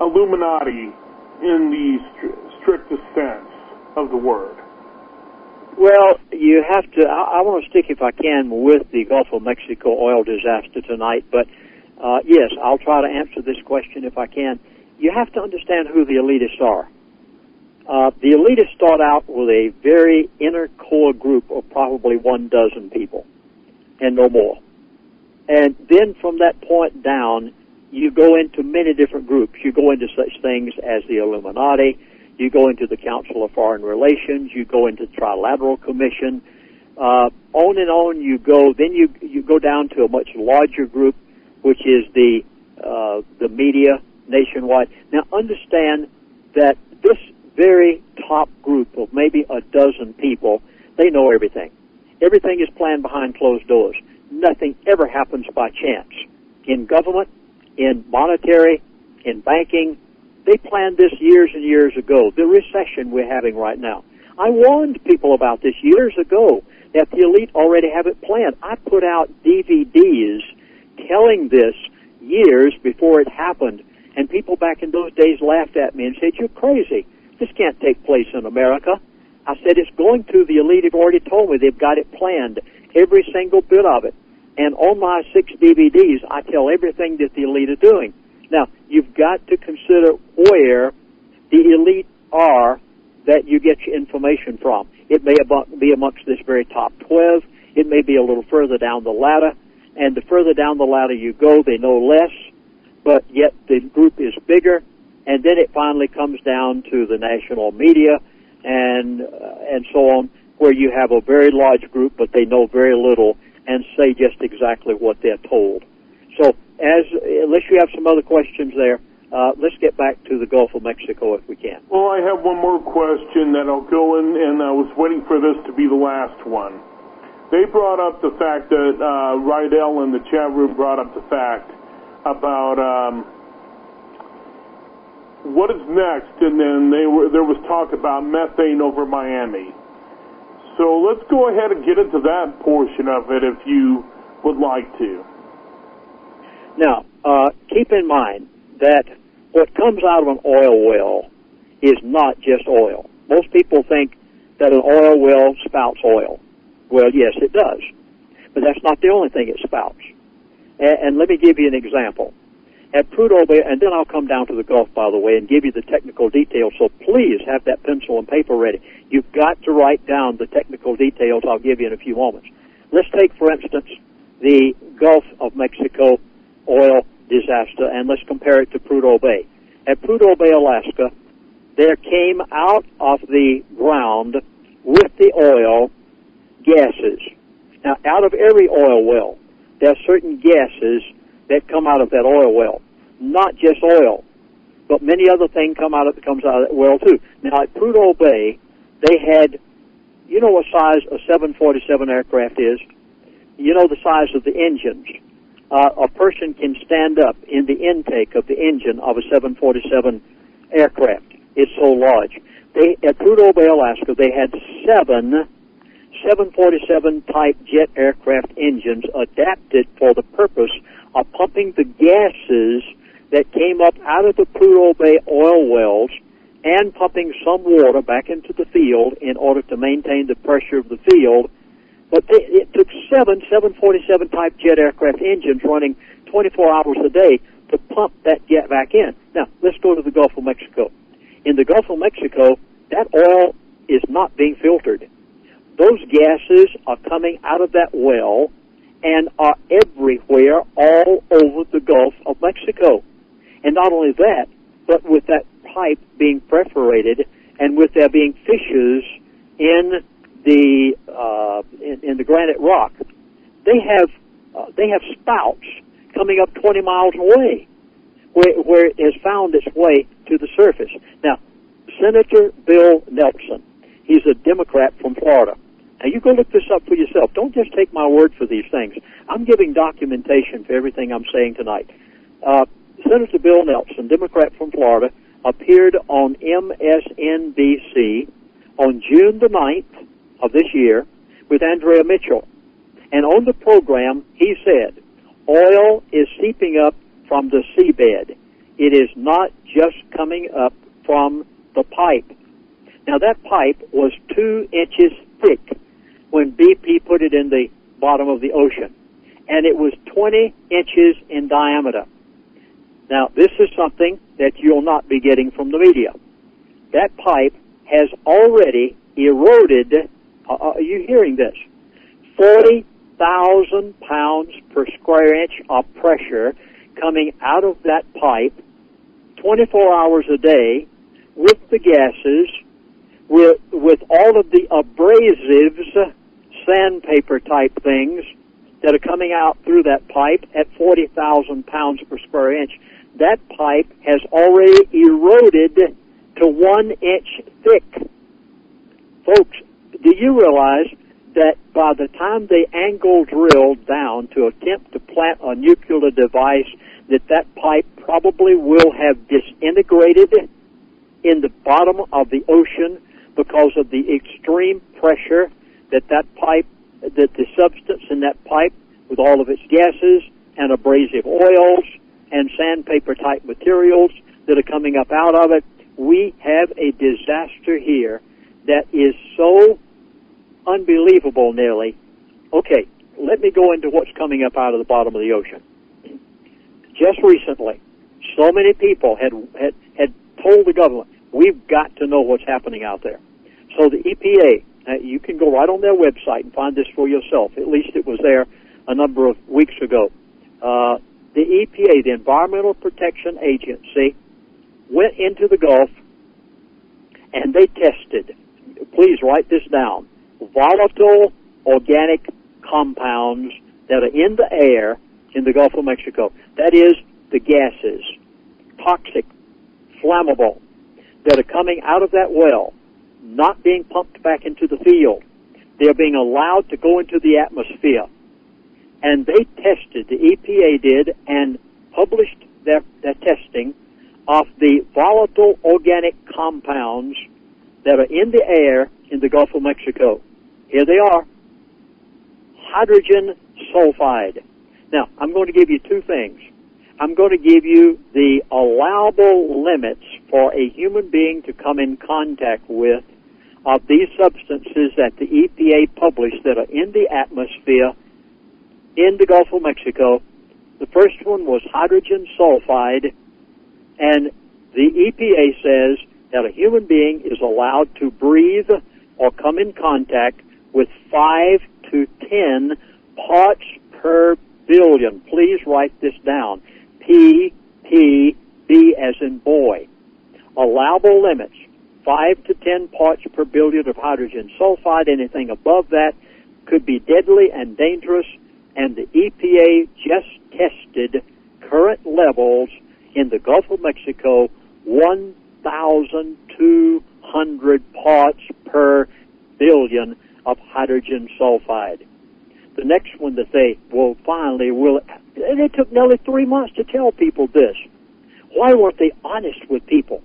Illuminati in the strictest sense of the word? Well, you have to, I want to stick, if I can, with the Gulf of Mexico oil disaster tonight, but yes, I'll try to answer this question if I can. You have to understand who the elitists are. The elitists start out with a very inner core group of probably 12 people, and no more. And then from that point down, you go into many different groups. You go into such things as the Illuminati, you go into the Council of Foreign Relations, you go into the Trilateral Commission, on and on you go. Then you go down to a much larger group, which is the media nationwide. Now understand that this very top group of maybe 12 people, they know everything. Everything is planned behind closed doors. Nothing ever happens by chance. In government, in monetary, in banking, they planned this years and years ago. The recession we're having right now. I warned people about this years ago, that the elite already have it planned. I put out DVDs telling this years before it happened, and people back in those days laughed at me and said, "You're crazy. This can't take place in America." I said, "It's going to. The elite have already told me they've got it planned, every single bit of it. And on my 6 DVDs, I tell everything that the elite are doing." Now, you've got to consider where the elite are that you get your information from. It may be amongst this very top 12. It may be a little further down the ladder. And the further down the ladder you go, they know less, but yet the group is bigger. And then it finally comes down to the national media and so on, where you have a very large group, but they know very little and say just exactly what they're told. So, unless you have some other questions there, let's get back to the Gulf of Mexico if we can. Well, I have one more question that I'll go in, and I was waiting for this to be the last one. They brought up the fact that Rydell in the chat room brought up the fact about what is next, and then there was talk about methane over Miami. So let's go ahead and get into that portion of it if you would like to. Now, keep in mind that what comes out of an oil well is not just oil. Most people think that an oil well spouts oil. Well, yes, it does. But that's not the only thing it spouts. And let me give you an example. At Prudhoe Bay, and then I'll come down to the Gulf, by the way, and give you the technical details, so please have that pencil and paper ready. You've got to write down the technical details I'll give you in a few moments. Let's take, for instance, the Gulf of Mexico oil disaster, and let's compare it to Prudhoe Bay. At Prudhoe Bay, Alaska, there came out of the ground with the oil gases. Now, out of every oil well, there are certain gases that come out of that oil well. Not just oil, but many other things comes out of that well too. Now, at Prudhoe Bay, they had, you know what size a 747 aircraft is? You know the size of the engines. A person can stand up in the intake of the engine of a 747 aircraft. It's so large. At Prudhoe Bay, Alaska, they had 7 747-type jet aircraft engines adapted for the purpose of pumping the gases that came up out of the Prudhoe Bay oil wells and pumping some water back into the field in order to maintain the pressure of the field. But it took 7 747-type jet aircraft engines running 24 hours a day to pump that jet back in. Now, let's go to the Gulf of Mexico. In the Gulf of Mexico, that oil is not being filtered. Those gases are coming out of that well and are everywhere all over the Gulf of Mexico. And not only that, but with that pipe being perforated and with there being fissures in the granite rock, they have spouts coming up 20 miles away where it has found its way to the surface. Now, Senator Bill Nelson, he's a Democrat from Florida. Now, you go look this up for yourself. Don't just take my word for these things. I'm giving documentation for everything I'm saying tonight. Senator Bill Nelson, Democrat from Florida, appeared on MSNBC on June the 9th of this year with Andrea Mitchell. And on the program, he said, oil is seeping up from the seabed. It is not just coming up from the pipe. Now, that pipe was 2 inches thick when BP put it in the bottom of the ocean, and it was 20 inches in diameter. Now, this is something that you'll not be getting from the media. That pipe has already eroded, are you hearing this? 40,000 pounds per square inch of pressure coming out of that pipe 24 hours a day with the gases, with all of the abrasives, sandpaper type things that are coming out through that pipe at 40,000 pounds per square inch. That pipe has already eroded to 1 inch thick. Folks, do you realize that by the time they angle drilled down to attempt to plant a nuclear device, that pipe probably will have disintegrated in the bottom of the ocean because of the extreme pressure that pipe, that the substance in that pipe with all of its gases and abrasive oils and sandpaper-type materials that are coming up out of it. We have a disaster here that is so unbelievable nearly. Okay, let me go into what's coming up out of the bottom of the ocean. Just recently, so many people had told the government, we've got to know what's happening out there. So the EPA, you can go right on their website and find this for yourself. At least it was there a number of weeks ago. The EPA, the Environmental Protection Agency, went into the Gulf and they tested, please write this down, volatile organic compounds that are in the air in the Gulf of Mexico. That is, the gases, toxic, flammable, that are coming out of that well, not being pumped back into the field. They're being allowed to go into the atmosphere. And they tested, the EPA did, and published their testing of the volatile organic compounds that are in the air in the Gulf of Mexico. Here they are. Hydrogen sulfide. Now, I'm going to give you two things. I'm going to give you the allowable limits for a human being to come in contact with of these substances that the EPA published that are in the atmosphere in the Gulf of Mexico. The first one was hydrogen sulfide, and the EPA says that a human being is allowed to breathe or come in contact with 5 to 10 parts per billion. Please write this down. ppb as in boy. Allowable limits, 5 to 10 parts per billion of hydrogen sulfide. Anything above that could be deadly and dangerous, and the EPA just tested current levels in the Gulf of Mexico, 1,200 parts per billion of hydrogen sulfide. The next one that they will finally it took nearly 3 months to tell people this. Why weren't they honest with people?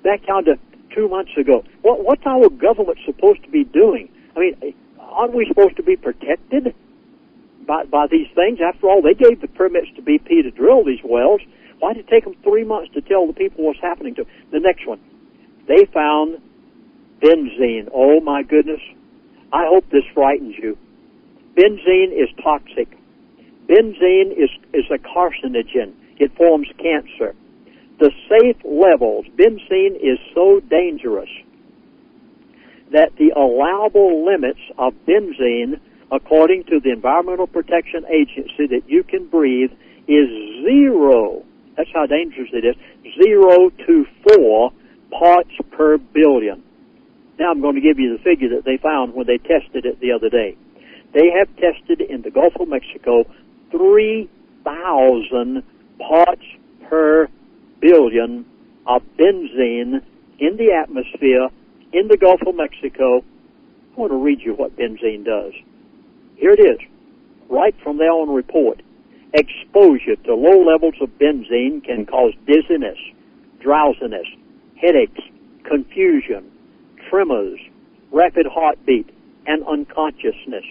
Back down to 2 months ago. What's our government supposed to be doing? I mean, aren't we supposed to be protected by these things? After all, they gave the permits to BP to drill these wells. Why did it take them 3 months to tell the people what's happening to them? The next one, they found benzene. Oh, my goodness. I hope this frightens you. Benzene is toxic. Benzene is a carcinogen. It forms cancer. The safe levels, benzene is so dangerous that the allowable limits of benzene, according to the Environmental Protection Agency, that you can breathe is 0. That's how dangerous it is. 0 to 4 parts per billion. Now I'm going to give you the figure that they found when they tested it the other day. They have tested in the Gulf of Mexico 3,000 parts per billion of benzene in the atmosphere in the Gulf of Mexico. I want to read you what benzene does. Here it is, right from their own report. Exposure to low levels of benzene can cause dizziness, drowsiness, headaches, confusion, tremors, rapid heartbeat, and unconsciousness.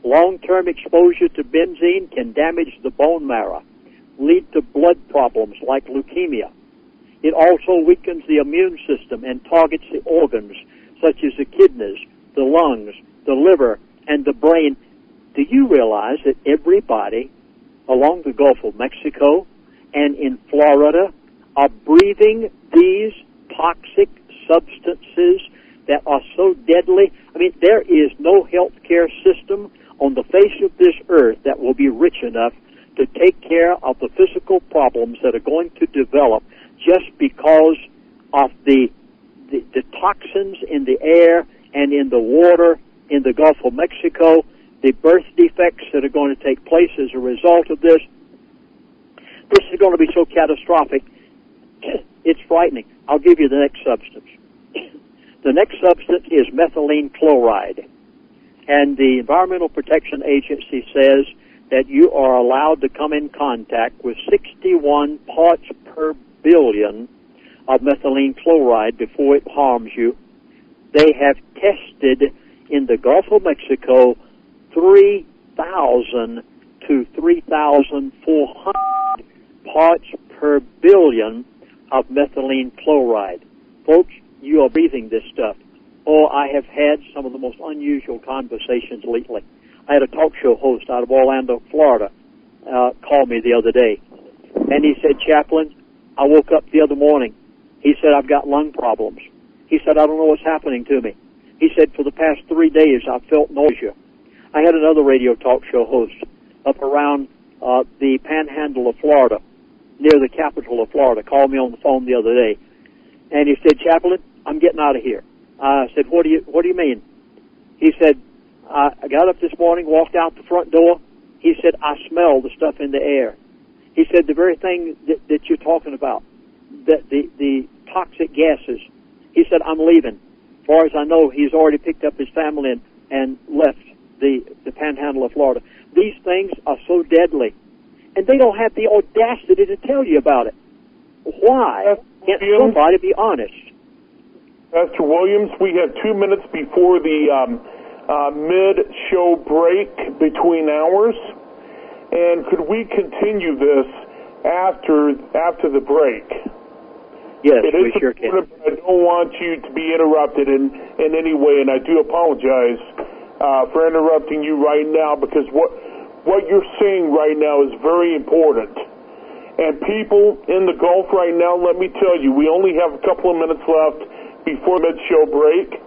Long-term exposure to benzene can damage the bone marrow, lead to blood problems like leukemia. It also weakens the immune system and targets the organs such as the kidneys, the lungs, the liver, and the brain. Do you realize that everybody along the Gulf of Mexico and in Florida are breathing these toxic substances that are so deadly? I mean, there is no health care system on the face of this earth that will be rich enough to take care of the physical problems that are going to develop just because of the toxins in the air and in the water in the Gulf of Mexico, the birth defects that are going to take place as a result of this. This is going to be so catastrophic, it's frightening. I'll give you the next substance. The next substance is methylene chloride. And the Environmental Protection Agency says that you are allowed to come in contact with 61 parts per billion of methylene chloride before it harms you. They have tested in the Gulf of Mexico 3,000 to 3,400 parts per billion of methylene chloride. Folks, you are breathing this stuff. Oh, I have had some of the most unusual conversations lately. I had a talk show host out of Orlando, Florida, call me the other day. And he said, Chaplain, I woke up the other morning. He said, I've got lung problems. He said, I don't know what's happening to me. He said, for the past 3 days, I've felt nausea. I had another radio talk show host up around the panhandle of Florida, near the capital of Florida, called me on the phone the other day. And he said, Chaplain, I'm getting out of here. I said, what do you mean? He said, I got up this morning, walked out the front door. He said, I smell the stuff in the air. He said, the very thing that you're talking about, the toxic gases. He said, I'm leaving. As far as I know, he's already picked up his family and left the panhandle of Florida. These things are so deadly, and they don't have the audacity to tell you about it. Why can't somebody be honest? Pastor Williams, we have 2 minutes before the mid-show break between hours? And could we continue this after the break? Yes, it we is sure can. But I don't want you to be interrupted in any way, and I do apologize for interrupting you right now, because what you're saying right now is very important. And people in the Gulf right now, let me tell you, we only have a couple of minutes left before mid-show break.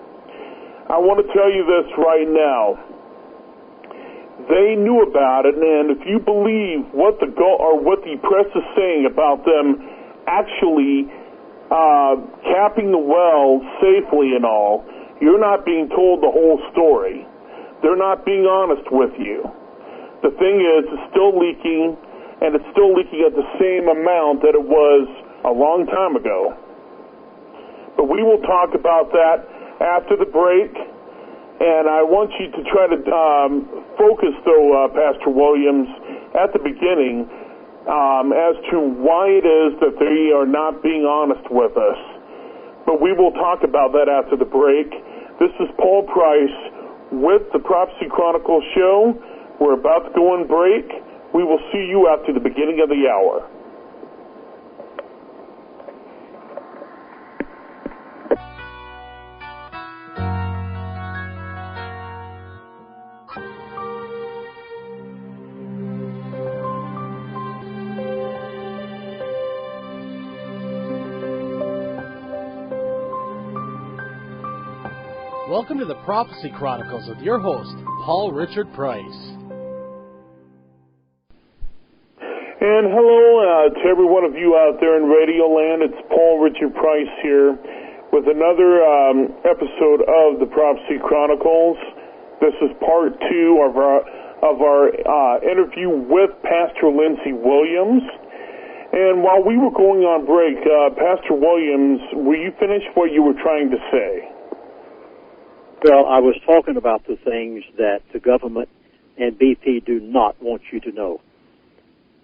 I want to tell you this right now. They knew about it, and if you believe what the press is saying about them actually capping the well safely and all, you're not being told the whole story. They're not being honest with you. The thing is, it's still leaking, and it's still leaking at the same amount that it was a long time ago. But we will talk about that after the break, and I want you to try to focus, though, Pastor Williams, at the beginning as to why it is that they are not being honest with us. But we will talk about that after the break. This is Paul Price with the Prophecy Chronicles show. We're about to go on break. We will see you after the beginning of the hour. Welcome to the Prophecy Chronicles with your host, Paul Richard Price. And hello to every one of you out there in Radio Land. It's Paul Richard Price here with another episode of the Prophecy Chronicles. This is part 2 of our interview with Pastor Lindsey Williams. And while we were going on break, Pastor Williams, were you finished what you were trying to say? Well, I was talking about the things that the government and BP do not want you to know.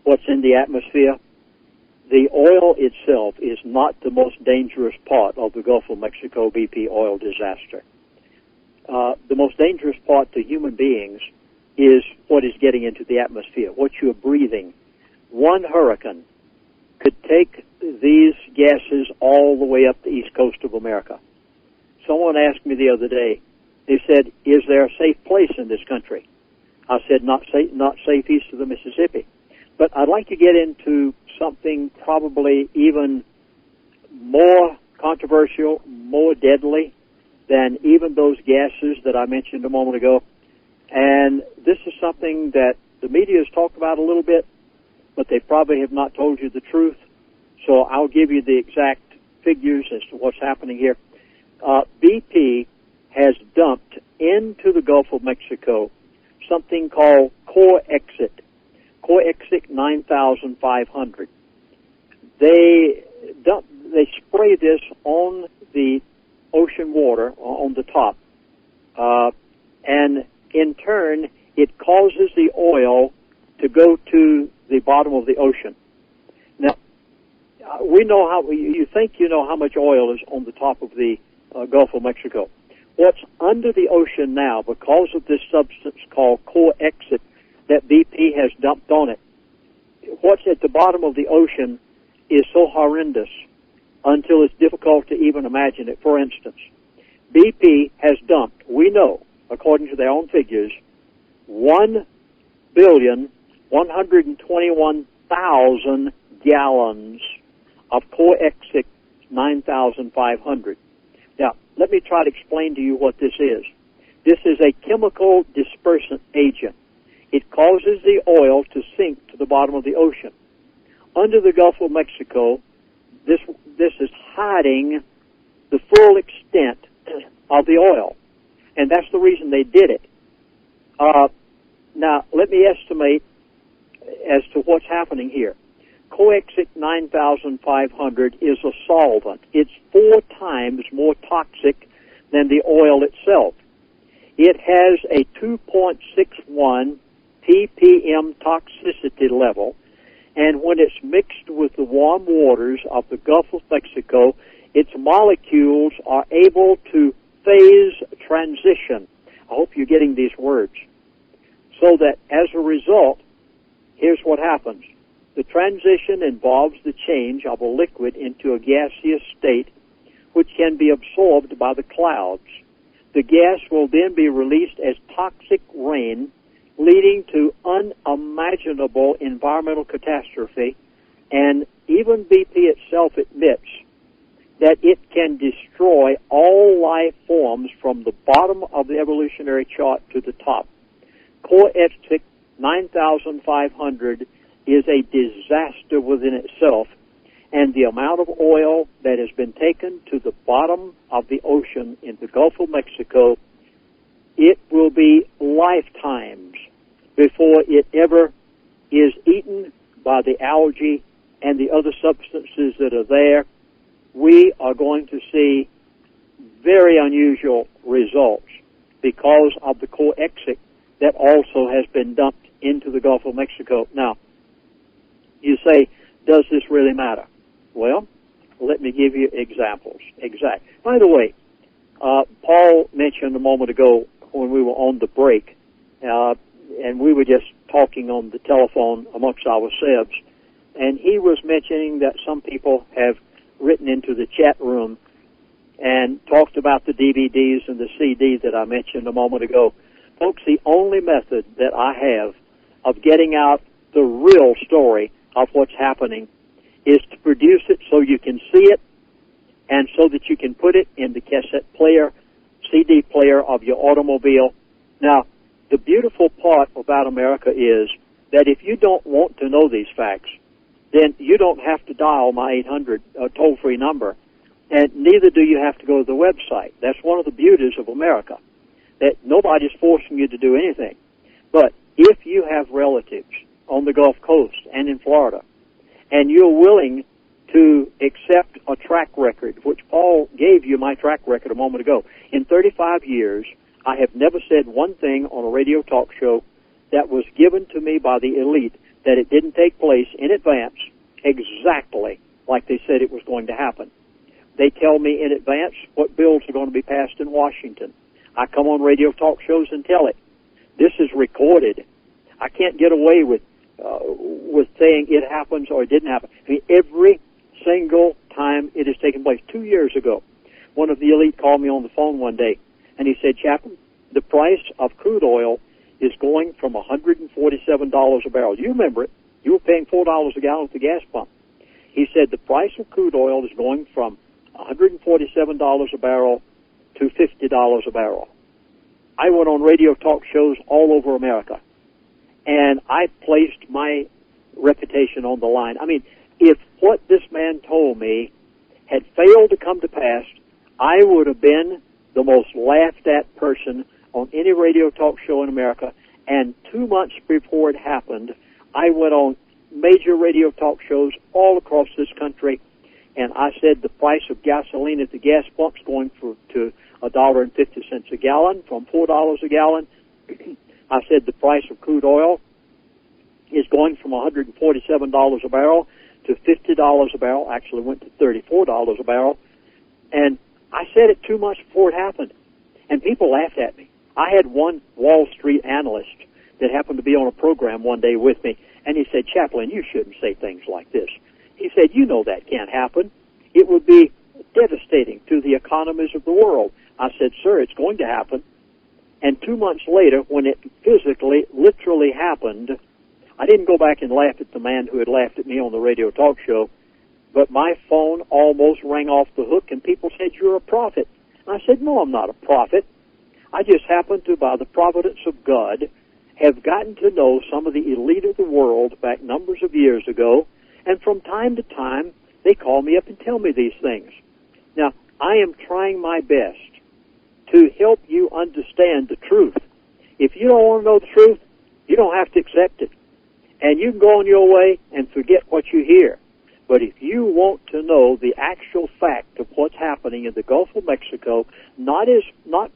What's in the atmosphere? The oil itself is not the most dangerous part of the Gulf of Mexico BP oil disaster. The most dangerous part to human beings is what is getting into the atmosphere, what you're breathing. One hurricane could take these gases all the way up the east coast of America. Someone asked me the other day, they said, is there a safe place in this country? I said, not safe east of the Mississippi. But I'd like to get into something probably even more controversial, more deadly than even those gases that I mentioned a moment ago. And this is something that the media has talked about a little bit, but they probably have not told you the truth. So I'll give you the exact figures as to what's happening here. BP has dumped into the Gulf of Mexico something called Core Exit 9500. They spray this on the ocean water, on the top, and in turn it causes the oil to go to the bottom of the ocean. Now, we know how, you think you know how much oil is on the top of the Gulf of Mexico. What's under the ocean now, because of this substance called Core Exit that BP has dumped on it, what's at the bottom of the ocean is so horrendous until it's difficult to even imagine it. For instance, BP has dumped, we know, according to their own figures, 1,121,000 gallons of Core Exit 9500. Now, let me try to explain to you what this is. This is a chemical dispersant agent. It causes the oil to sink to the bottom of the ocean. Under the Gulf of Mexico, this is hiding the full extent of the oil, and that's the reason they did it. Now, let me estimate as to what's happening here. Coexit 9500 is a solvent. It's 4 times more toxic than the oil itself. It has a 2.61 ppm toxicity level, and when it's mixed with the warm waters of the Gulf of Mexico, its molecules are able to phase transition. I hope you you're getting these words. So that as a result, here's what happens. The transition involves the change of a liquid into a gaseous state, which can be absorbed by the clouds. The gas will then be released as toxic rain, leading to unimaginable environmental catastrophe, and even BP itself admits that it can destroy all life forms from the bottom of the evolutionary chart to the top. Core Extic 9500 is a disaster within itself, and the amount of oil that has been taken to the bottom of the ocean in the Gulf of Mexico, it will be lifetimes before it ever is eaten by the algae and the other substances that are there. We are going to see very unusual results because of the core exit that also has been dumped into the Gulf of Mexico. Now, you say, does this really matter? Well, let me give you examples. By the way, Paul mentioned a moment ago when we were on the break, and we were just talking on the telephone amongst ourselves, and he was mentioning that some people have written into the chat room and talked about the DVDs and the CD that I mentioned a moment ago. Folks, the only method that I have of getting out the real story of what's happening is to produce it so you can see it and so that you can put it in the cassette player, CD player of your automobile. Now, the beautiful part about America is that if you don't want to know these facts, then you don't have to dial my 800 toll-free number, and neither do you have to go to the website. That's one of the beauties of America, that nobody's forcing you to do anything. But if you have relatives on the Gulf Coast and in Florida, and you're willing to accept a track record, which Paul gave you my track record a moment ago. In 35 years, I have never said one thing on a radio talk show that was given to me by the elite that it didn't take place in advance exactly like they said it was going to happen. They tell me in advance what bills are going to be passed in Washington. I come on radio talk shows and tell it. This is recorded. I can't get away with saying it happens or it didn't happen. I mean, every single time it has taken place. 2 years ago, one of the elite called me on the phone one day, and he said, Chaplain, the price of crude oil is going from $147 a barrel. You remember it. You were paying $4 a gallon at the gas pump. He said the price of crude oil is going from $147 a barrel to $50 a barrel. I went on radio talk shows all over America, and I placed my reputation on the line. I mean, if what this man told me had failed to come to pass, I would have been the most laughed at person on any radio talk show in America. And 2 months before it happened, I went on major radio talk shows all across this country, and I said the price of gasoline at the gas pumps going to $1.50 a gallon from $4 a gallon. I said the price of crude oil is going from $147 a barrel to $50 a barrel. Actually went to $34 a barrel. And I said it 2 months before it happened, and people laughed at me. I had one Wall Street analyst that happened to be on a program one day with me, and he said, Chaplain, you shouldn't say things like this. He said, you know that can't happen. It would be devastating to the economies of the world. I said, sir, it's going to happen. And 2 months later, when it physically, literally happened, I didn't go back and laugh at the man who had laughed at me on the radio talk show, but my phone almost rang off the hook, and people said, you're a prophet. And I said, no, I'm not a prophet. I just happen to, by the providence of God, have gotten to know some of the elite of the world back numbers of years ago, and from time to time, they call me up and tell me these things. Now, I am trying my best to help you understand the truth. If you don't want to know the truth, you don't have to accept it. And you can go on your way and forget what you hear. But if you want to know the actual fact of what's happening in the Gulf of Mexico, not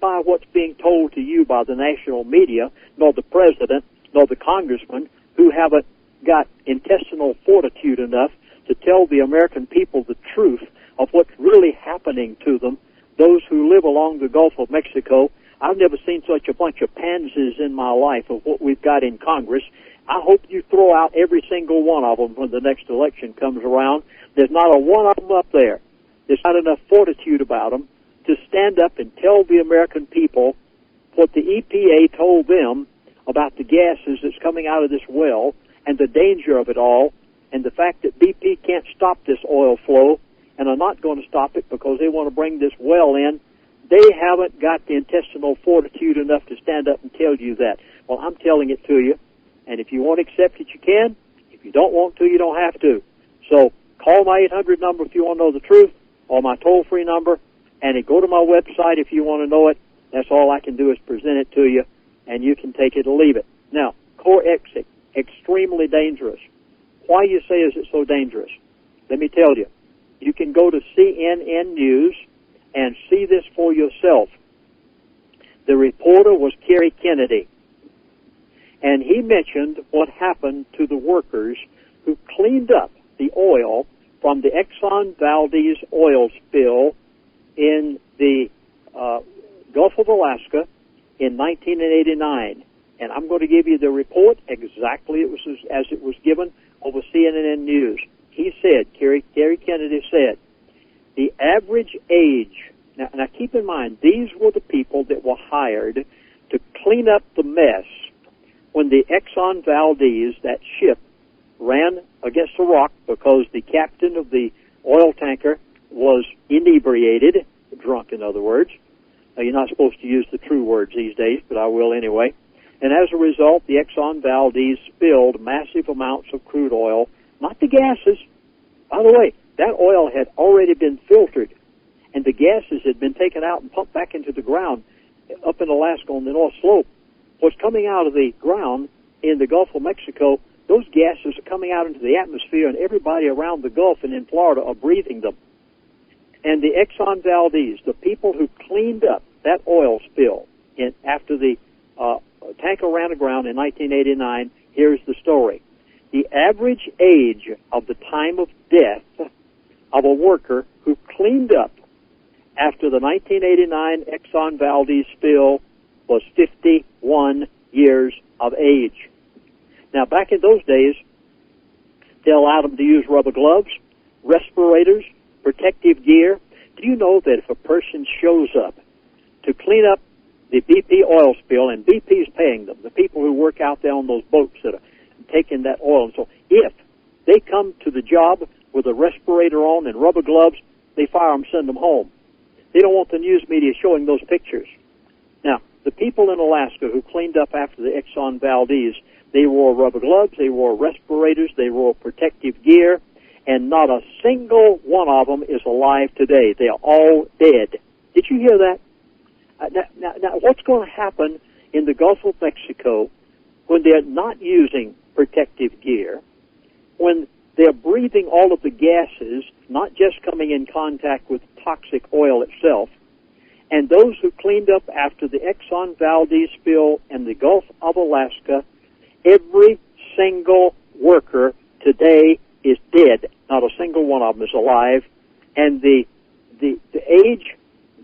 by what's being told to you by the national media, nor the president, nor the congressman, who haven't got intestinal fortitude enough to tell the American people the truth of what's really happening to them, those who live along the Gulf of Mexico, I've never seen such a bunch of pansies in my life of what we've got in Congress. I hope you throw out every single one of them when the next election comes around. There's not a one of them up there. There's not enough fortitude about them to stand up and tell the American people what the EPA told them about the gases that's coming out of this well and the danger of it all, and the fact that BP can't stop this oil flow and are not going to stop it because they want to bring this well in. They haven't got the intestinal fortitude enough to stand up and tell you that. Well, I'm telling it to you, and if you want to accept it, you can. If you don't want to, you don't have to. So call my 800 number if you want to know the truth, or my toll-free number, and go to my website if you want to know it. That's all I can do is present it to you, and you can take it or leave it. Now, Corexic, extremely dangerous. Why you say is it so dangerous? Let me tell you. You can go to CNN News and see this for yourself. The reporter was Kerry Kennedy, and he mentioned what happened to the workers who cleaned up the oil from the Exxon Valdez oil spill in the Gulf of Alaska in 1989. And I'm going to give you the report exactly as it was given over CNN News. He said, Kerry Kennedy said, the average age, now keep in mind, these were the people that were hired to clean up the mess when the Exxon Valdez, that ship, ran against a rock because the captain of the oil tanker was inebriated, drunk in other words. You're not supposed to use the true words these days, but I will anyway. And as a result, the Exxon Valdez spilled massive amounts of crude oil, not the gases. By the way, that oil had already been filtered, and the gases had been taken out and pumped back into the ground up in Alaska on the North Slope. What's coming out of the ground in the Gulf of Mexico, those gases are coming out into the atmosphere, and everybody around the Gulf and in Florida are breathing them. And the Exxon Valdez, the people who cleaned up that oil spill after the tanker ran aground in 1989, here's the story. The average age of the time of death of a worker who cleaned up after the 1989 Exxon Valdez spill was 51 years of age. Now, back in those days, they allowed them to use rubber gloves, respirators, protective gear. Do you know that if a person shows up to clean up the BP oil spill, and BP is paying them, the people who work out there on those boats that are taking that oil, and so if they come to the job with a respirator on and rubber gloves, they fire them, send them home. They don't want the news media showing those pictures. Now, the people in Alaska who cleaned up after the Exxon Valdez, they wore rubber gloves, they wore respirators, they wore protective gear, and not a single one of them is alive today. They are all dead. Did you hear that? Now, what's going to happen in the Gulf of Mexico when they're not using protective gear, when they're breathing all of the gases, not just coming in contact with toxic oil itself, and those who cleaned up after the Exxon Valdez spill in the Gulf of Alaska, every single worker today is dead. Not a single one of them is alive, and the age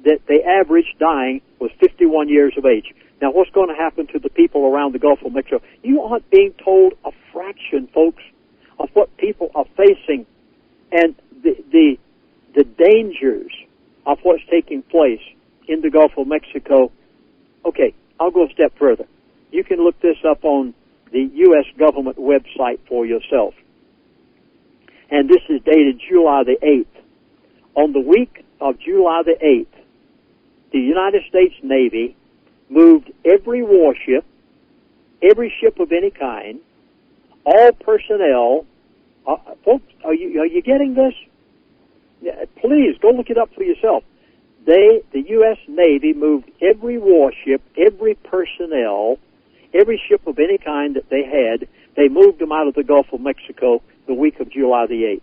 that they averaged dying was 51 years of age. Now, what's going to happen to the people around the Gulf of Mexico? You aren't being told a fraction, folks, of what people are facing and the dangers of what's taking place in the Gulf of Mexico. Okay, I'll go a step further. You can look this up on the U.S. government website for yourself. And this is dated July the 8th. On the week of July the 8th, the United States Navy moved every warship, every ship of any kind, all personnel. Folks, are you getting this? Please, go look it up for yourself. The U.S. Navy moved every warship, every personnel, every ship of any kind that they had, they moved them out of the Gulf of Mexico the week of July the 8th.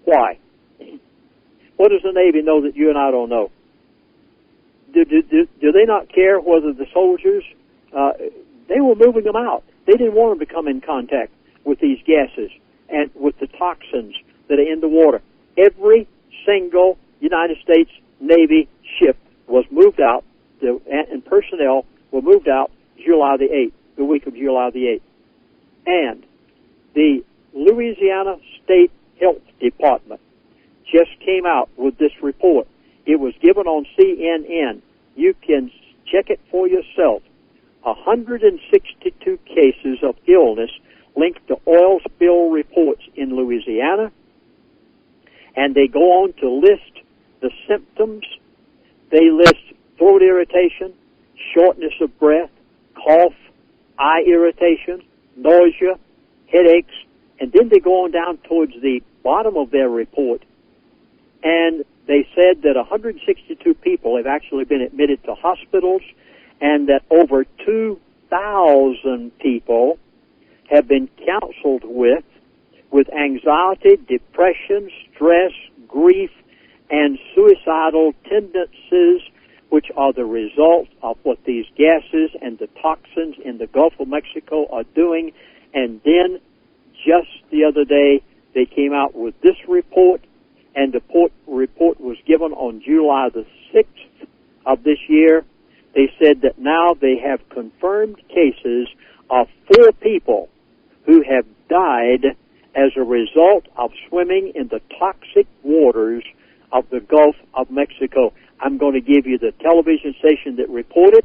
Why? What does the Navy know that you and I don't know? Do they not care whether the soldiers, they were moving them out. They didn't want them to come in contact with these gases and with the toxins that are in the water. Every single United States Navy ship was moved out and personnel were moved out July the 8th, the week of July the 8th. And the Louisiana State Health Department just came out with this report. It was given on CNN. You can check it for yourself. 162 cases of illness linked to oil spill reports in Louisiana. And they go on to list the symptoms. They list throat irritation, shortness of breath, cough, eye irritation, nausea, headaches, and then they go on down towards the bottom of their report, and they said that 162 people have actually been admitted to hospitals, and that over 2,000 people have been counseled with anxiety, depression, stress, grief, and suicidal tendencies, which are the result of what these gases and the toxins in the Gulf of Mexico are doing. And then just the other day, they came out with this report, and the report was given on July the 6th of this year. They said that now they have confirmed cases of 4 people who have died as a result of swimming in the toxic waters of the Gulf of Mexico. I'm going to give you the television station that reported.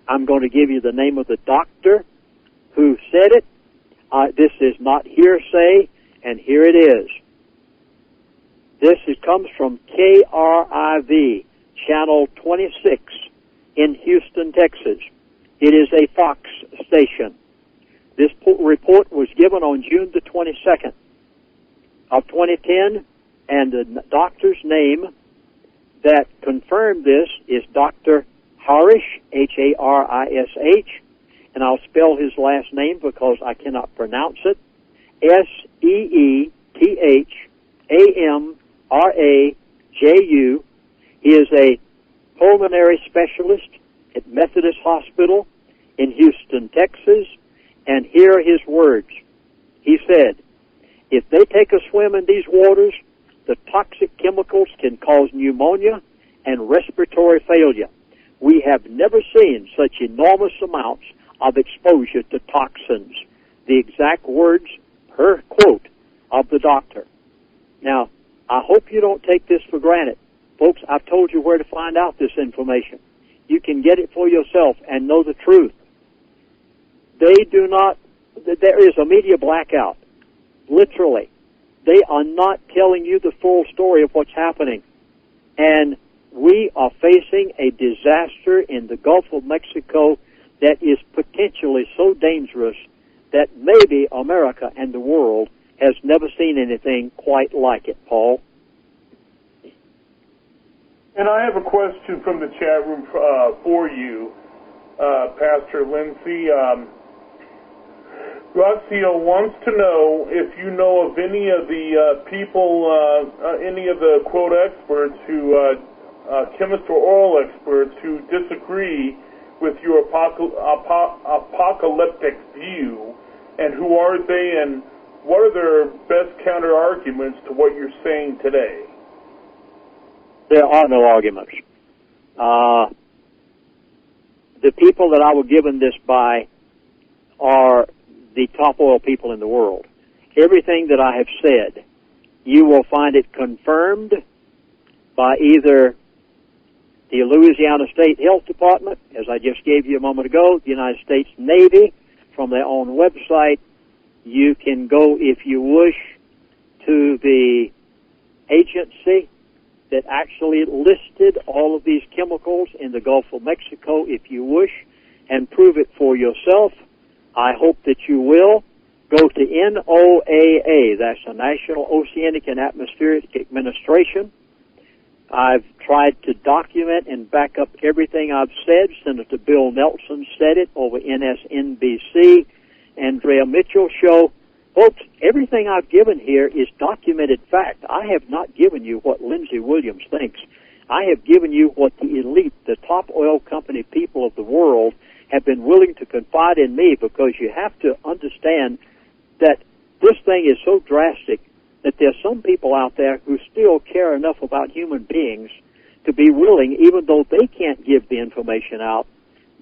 I'm going to give you the name of the doctor who said it. This is not hearsay, and here it is. Comes from KRIV, Channel 26 in Houston, Texas. It is a Fox station. This report was given on June the 22nd of 2010, and the doctor's name that confirmed this is Dr. Harish, Harish, and I'll spell his last name because I cannot pronounce it, Seethamraju. He is a pulmonary specialist at Methodist Hospital in Houston, Texas, and here are his words. He said, if they take a swim in these waters, the toxic chemicals can cause pneumonia and respiratory failure. We have never seen such enormous amounts of exposure to toxins. The exact words per quote of the doctor. Now, I hope you don't take this for granted. Folks, I've told you where to find out this information. You can get it for yourself and know the truth. There is a media blackout. Literally. They are not telling you the full story of what's happening. And we are facing a disaster in the Gulf of Mexico that is potentially so dangerous that maybe America and the world has never seen anything quite like it, Paul. And I have a question from the chat room for you, Pastor Lindsay. Rocio wants to know if you know of any of the people, any of the quote experts who, chemists or oil experts who disagree with your apocalyptic view, and who are they, and what are their best counter arguments to what you're saying today? There are no arguments. The people that I was given this by are the top oil people in the world. Everything that I have said, you will find it confirmed by either the Louisiana State Health Department, as I just gave you a moment ago, the United States Navy, from their own website. You can go, if you wish, to the agency that actually listed all of these chemicals in the Gulf of Mexico, if you wish, and prove it for yourself. I hope that you will. Go to NOAA, that's the National Oceanic and Atmospheric Administration. I've tried to document and back up everything I've said. Senator Bill Nelson said it over NSNBC. Andrea Mitchell show. Folks, everything I've given here is documented fact. I have not given you what Lindsey Williams thinks. I have given you what the elite, the top oil company people of the world have been willing to confide in me, because you have to understand that this thing is so drastic that there's some people out there who still care enough about human beings to be willing, even though they can't give the information out,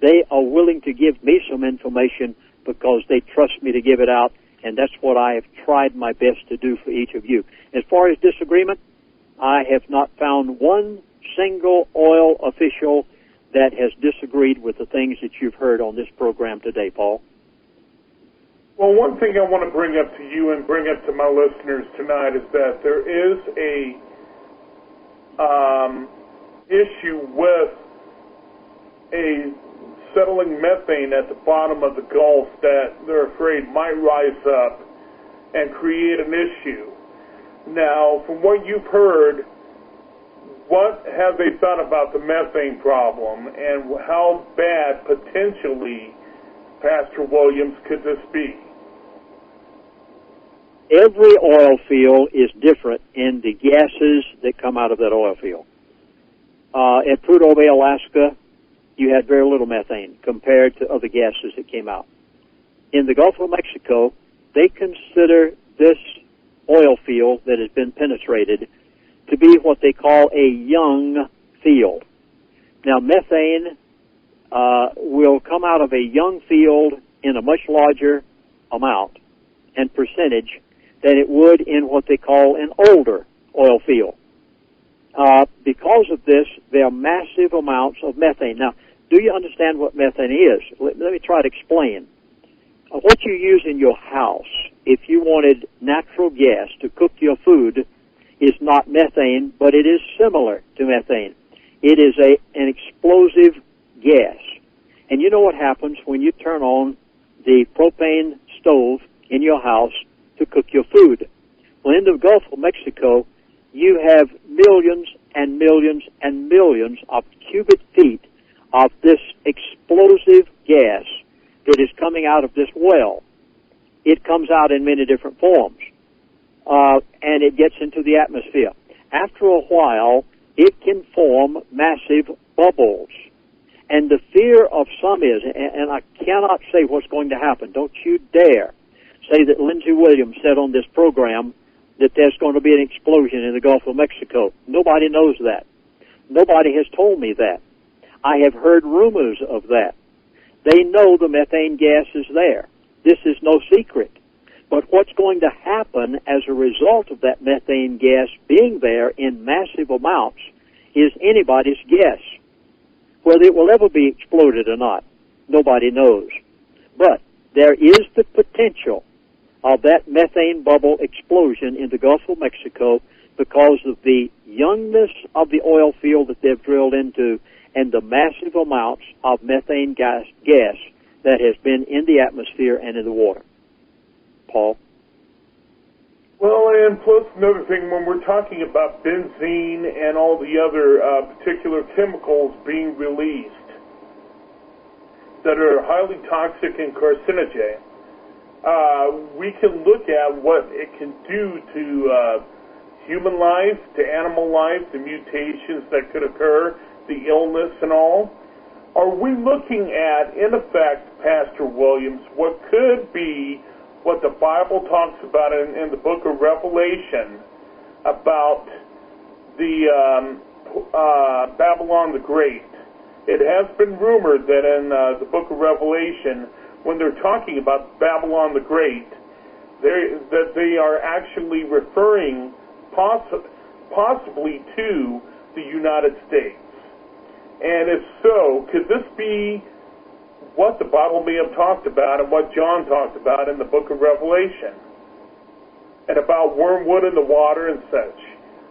they are willing to give me some information because they trust me to give it out, and that's what I have tried my best to do for each of you. As far as disagreement, I have not found one single oil official that has disagreed with the things that you've heard on this program today, Paul. Well, one thing I want to bring up to you and bring up to my listeners tonight is that there is a issue with a settling methane at the bottom of the Gulf that they're afraid might rise up and create an issue. Now, from what you've heard, what have they thought about the methane problem, and how bad, potentially, Pastor Williams, could this be? Every oil field is different in the gases that come out of that oil field. At Prudhoe Bay, Alaska, you had very little methane compared to other gases that came out. In the Gulf of Mexico, they consider this oil field that has been penetrated to be what they call a young field. Now, methane will come out of a young field in a much larger amount and percentage than it would in what they call an older oil field. Because of this, there are massive amounts of methane. Now, do you understand what methane is? Let me try to explain. What you use in your house, if you wanted natural gas to cook your food, is not methane, but it is similar to methane. It is an explosive gas. And you know what happens when you turn on the propane stove in your house to cook your food? Well, in the Gulf of Mexico, you have millions and millions and millions of cubic feet of this explosive gas that is coming out of this well. It comes out in many different forms, and it gets into the atmosphere. After a while, it can form massive bubbles. And the fear of some is, and I cannot say what's going to happen, don't you dare say that Lindsey Williams said on this program that there's going to be an explosion in the Gulf of Mexico. Nobody knows that. Nobody has told me that. I have heard rumors of that. They know the methane gas is there. This is no secret. But what's going to happen as a result of that methane gas being there in massive amounts is anybody's guess. Whether it will ever be exploded or not, nobody knows. But there is the potential of that methane bubble explosion in the Gulf of Mexico because of the youngness of the oil field that they've drilled into and the massive amounts of methane gas that has been in the atmosphere and in the water. Paul? Well, and plus another thing, when we're talking about benzene and all the other particular chemicals being released that are highly toxic and carcinogen, we can look at what it can do to human life, to animal life, the mutations that could occur, the illness and all. Are we looking at, in effect, Pastor Williams, what could be what the Bible talks about in the book of Revelation about the Babylon the Great? It has been rumored that in the book of Revelation, when they're talking about Babylon the Great, that they are actually referring possibly to the United States. And if so, could this be what the Bible may have talked about and what John talked about in the book of Revelation? And about wormwood in the water and such.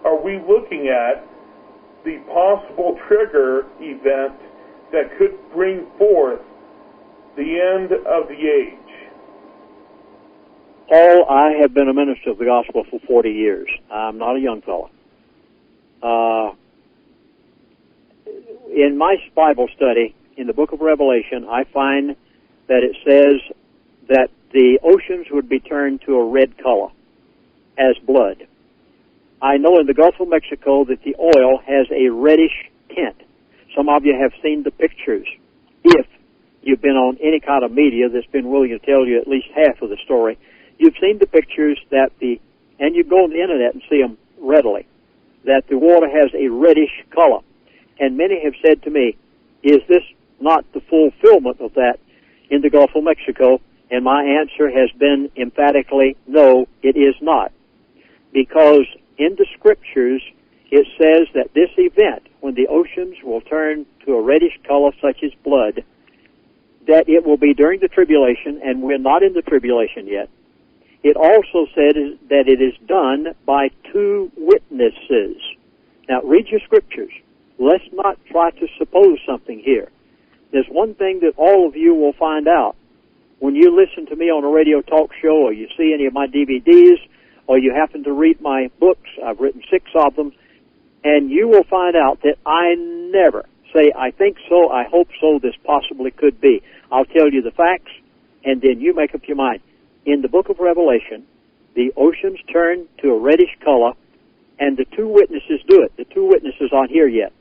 Are we looking at the possible trigger event that could bring forth the end of the age? Paul, I have been a minister of the gospel for 40 years. I'm not a young fellow. In my Bible study, in the book of Revelation, I find that it says that the oceans would be turned to a red color as blood. I know in the Gulf of Mexico that the oil has a reddish tint. Some of you have seen the pictures. If you've been on any kind of media that's been willing to tell you at least half of the story, you've seen the pictures and you go on the internet and see them readily, that the water has a reddish color. And many have said to me, is this not the fulfillment of that in the Gulf of Mexico? And my answer has been emphatically, no, it is not. Because in the Scriptures, it says that this event, when the oceans will turn to a reddish color such as blood, that it will be during the tribulation, and we're not in the tribulation yet. It also said that it is done by 2 witnesses. Now, read your Scriptures. Let's not try to suppose something here. There's one thing that all of you will find out. When you listen to me on a radio talk show, or you see any of my DVDs, or you happen to read my books, I've written 6 of them, and you will find out that I never say, I think so, I hope so, this possibly could be. I'll tell you the facts, and then you make up your mind. In the book of Revelation, the oceans turn to a reddish color, and the 2 witnesses do it. The 2 witnesses aren't here yet,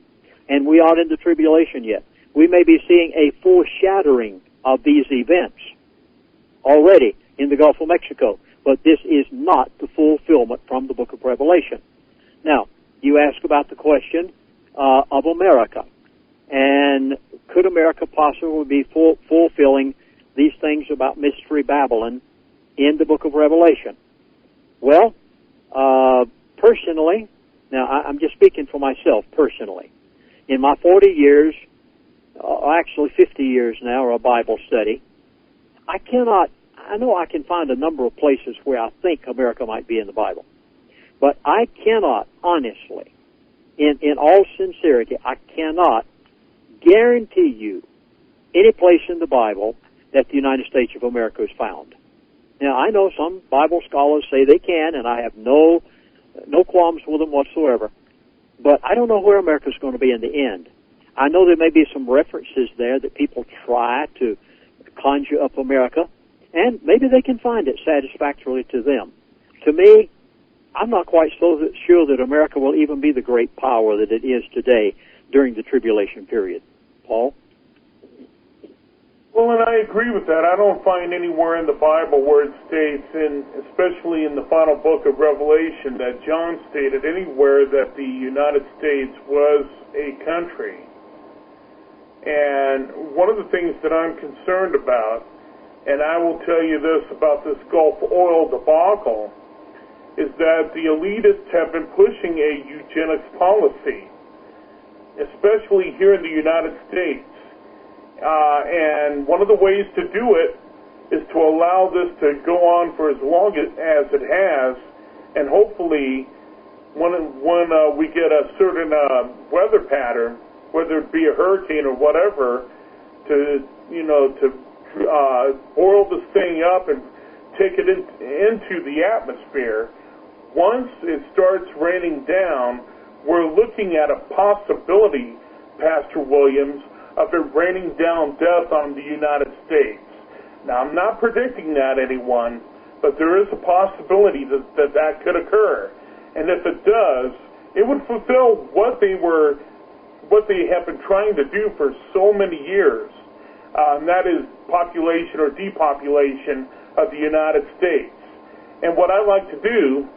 and we aren't in the tribulation yet. We may be seeing a foreshadowing of these events already in the Gulf of Mexico, but this is not the fulfillment from the book of Revelation. Now, you ask about the question of America, and could America possibly be fulfilling these things about Mystery Babylon in the book of Revelation? Well, personally, now I'm just speaking for myself personally. In my 40 years, actually 50 years now, of Bible study, I know I can find a number of places where I think America might be in the Bible, but I cannot, honestly, in all sincerity, I cannot guarantee you any place in the Bible that the United States of America is found. Now, I know some Bible scholars say they can, and I have no qualms with them whatsoever, but I don't know where America's going to be in the end. I know there may be some references there that people try to conjure up America, and maybe they can find it satisfactorily to them. To me, I'm not quite so sure that America will even be the great power that it is today during the tribulation period. Paul? Well, and I agree with that. I don't find anywhere in the Bible where it states, especially in the final book of Revelation, that John stated anywhere that the United States was a country. And one of the things that I'm concerned about, and I will tell you this about this Gulf oil debacle, is that the elitists have been pushing a eugenics policy, especially here in the United States. And one of the ways to do it is to allow this to go on for as long as it has, and hopefully when we get a certain weather pattern, whether it be a hurricane or whatever, to boil this thing up and take it into the atmosphere. Once it starts raining down, we're looking at a possibility, Pastor Williams, of it raining down death on the United States. Now, I'm not predicting that, anyone, but there is a possibility that could occur. And if it does, it would fulfill what they have been trying to do for so many years, and that is population or depopulation of the United States. And what I'd like to do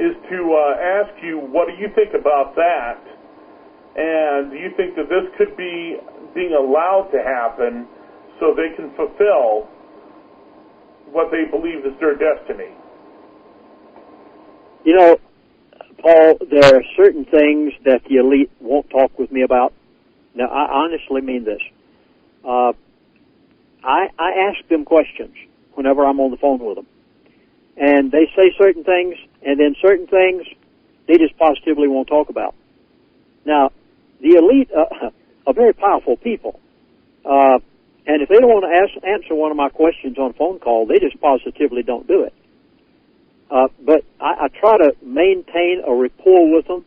is to ask you, what do you think about that? And do you think that this could be being allowed to happen so they can fulfill what they believe is their destiny? You know, Paul, there are certain things that the elite won't talk with me about. Now, I honestly mean this. I ask them questions whenever I'm on the phone with them. And they say certain things, and then certain things they just positively won't talk about. Now, the elite are very powerful people. And if they don't want to answer one of my questions on a phone call, they just positively don't do it. But I try to maintain a rapport with them.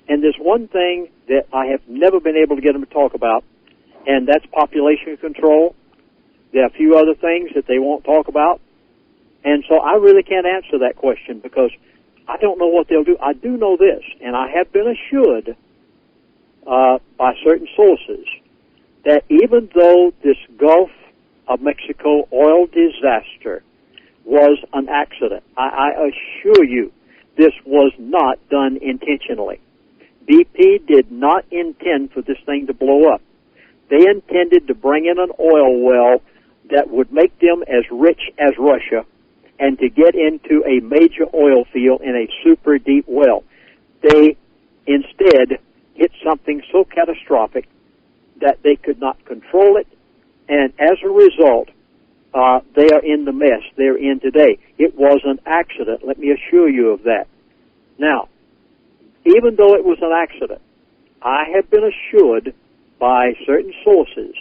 And there's one thing that I have never been able to get them to talk about, and that's population control. There are a few other things that they won't talk about. And so I really can't answer that question because I don't know what they'll do. I do know this, and I have been assured by certain sources that even though this Gulf of Mexico oil disaster was an accident, I assure you this was not done intentionally. BP did not intend for this thing to blow up. They intended to bring in an oil well that would make them as rich as Russia and to get into a major oil field in a super deep well. They instead hit something so catastrophic that they could not control it, and as a result, they are in the mess they're in today. It was an accident, let me assure you of that. Now, even though it was an accident, I have been assured by certain sources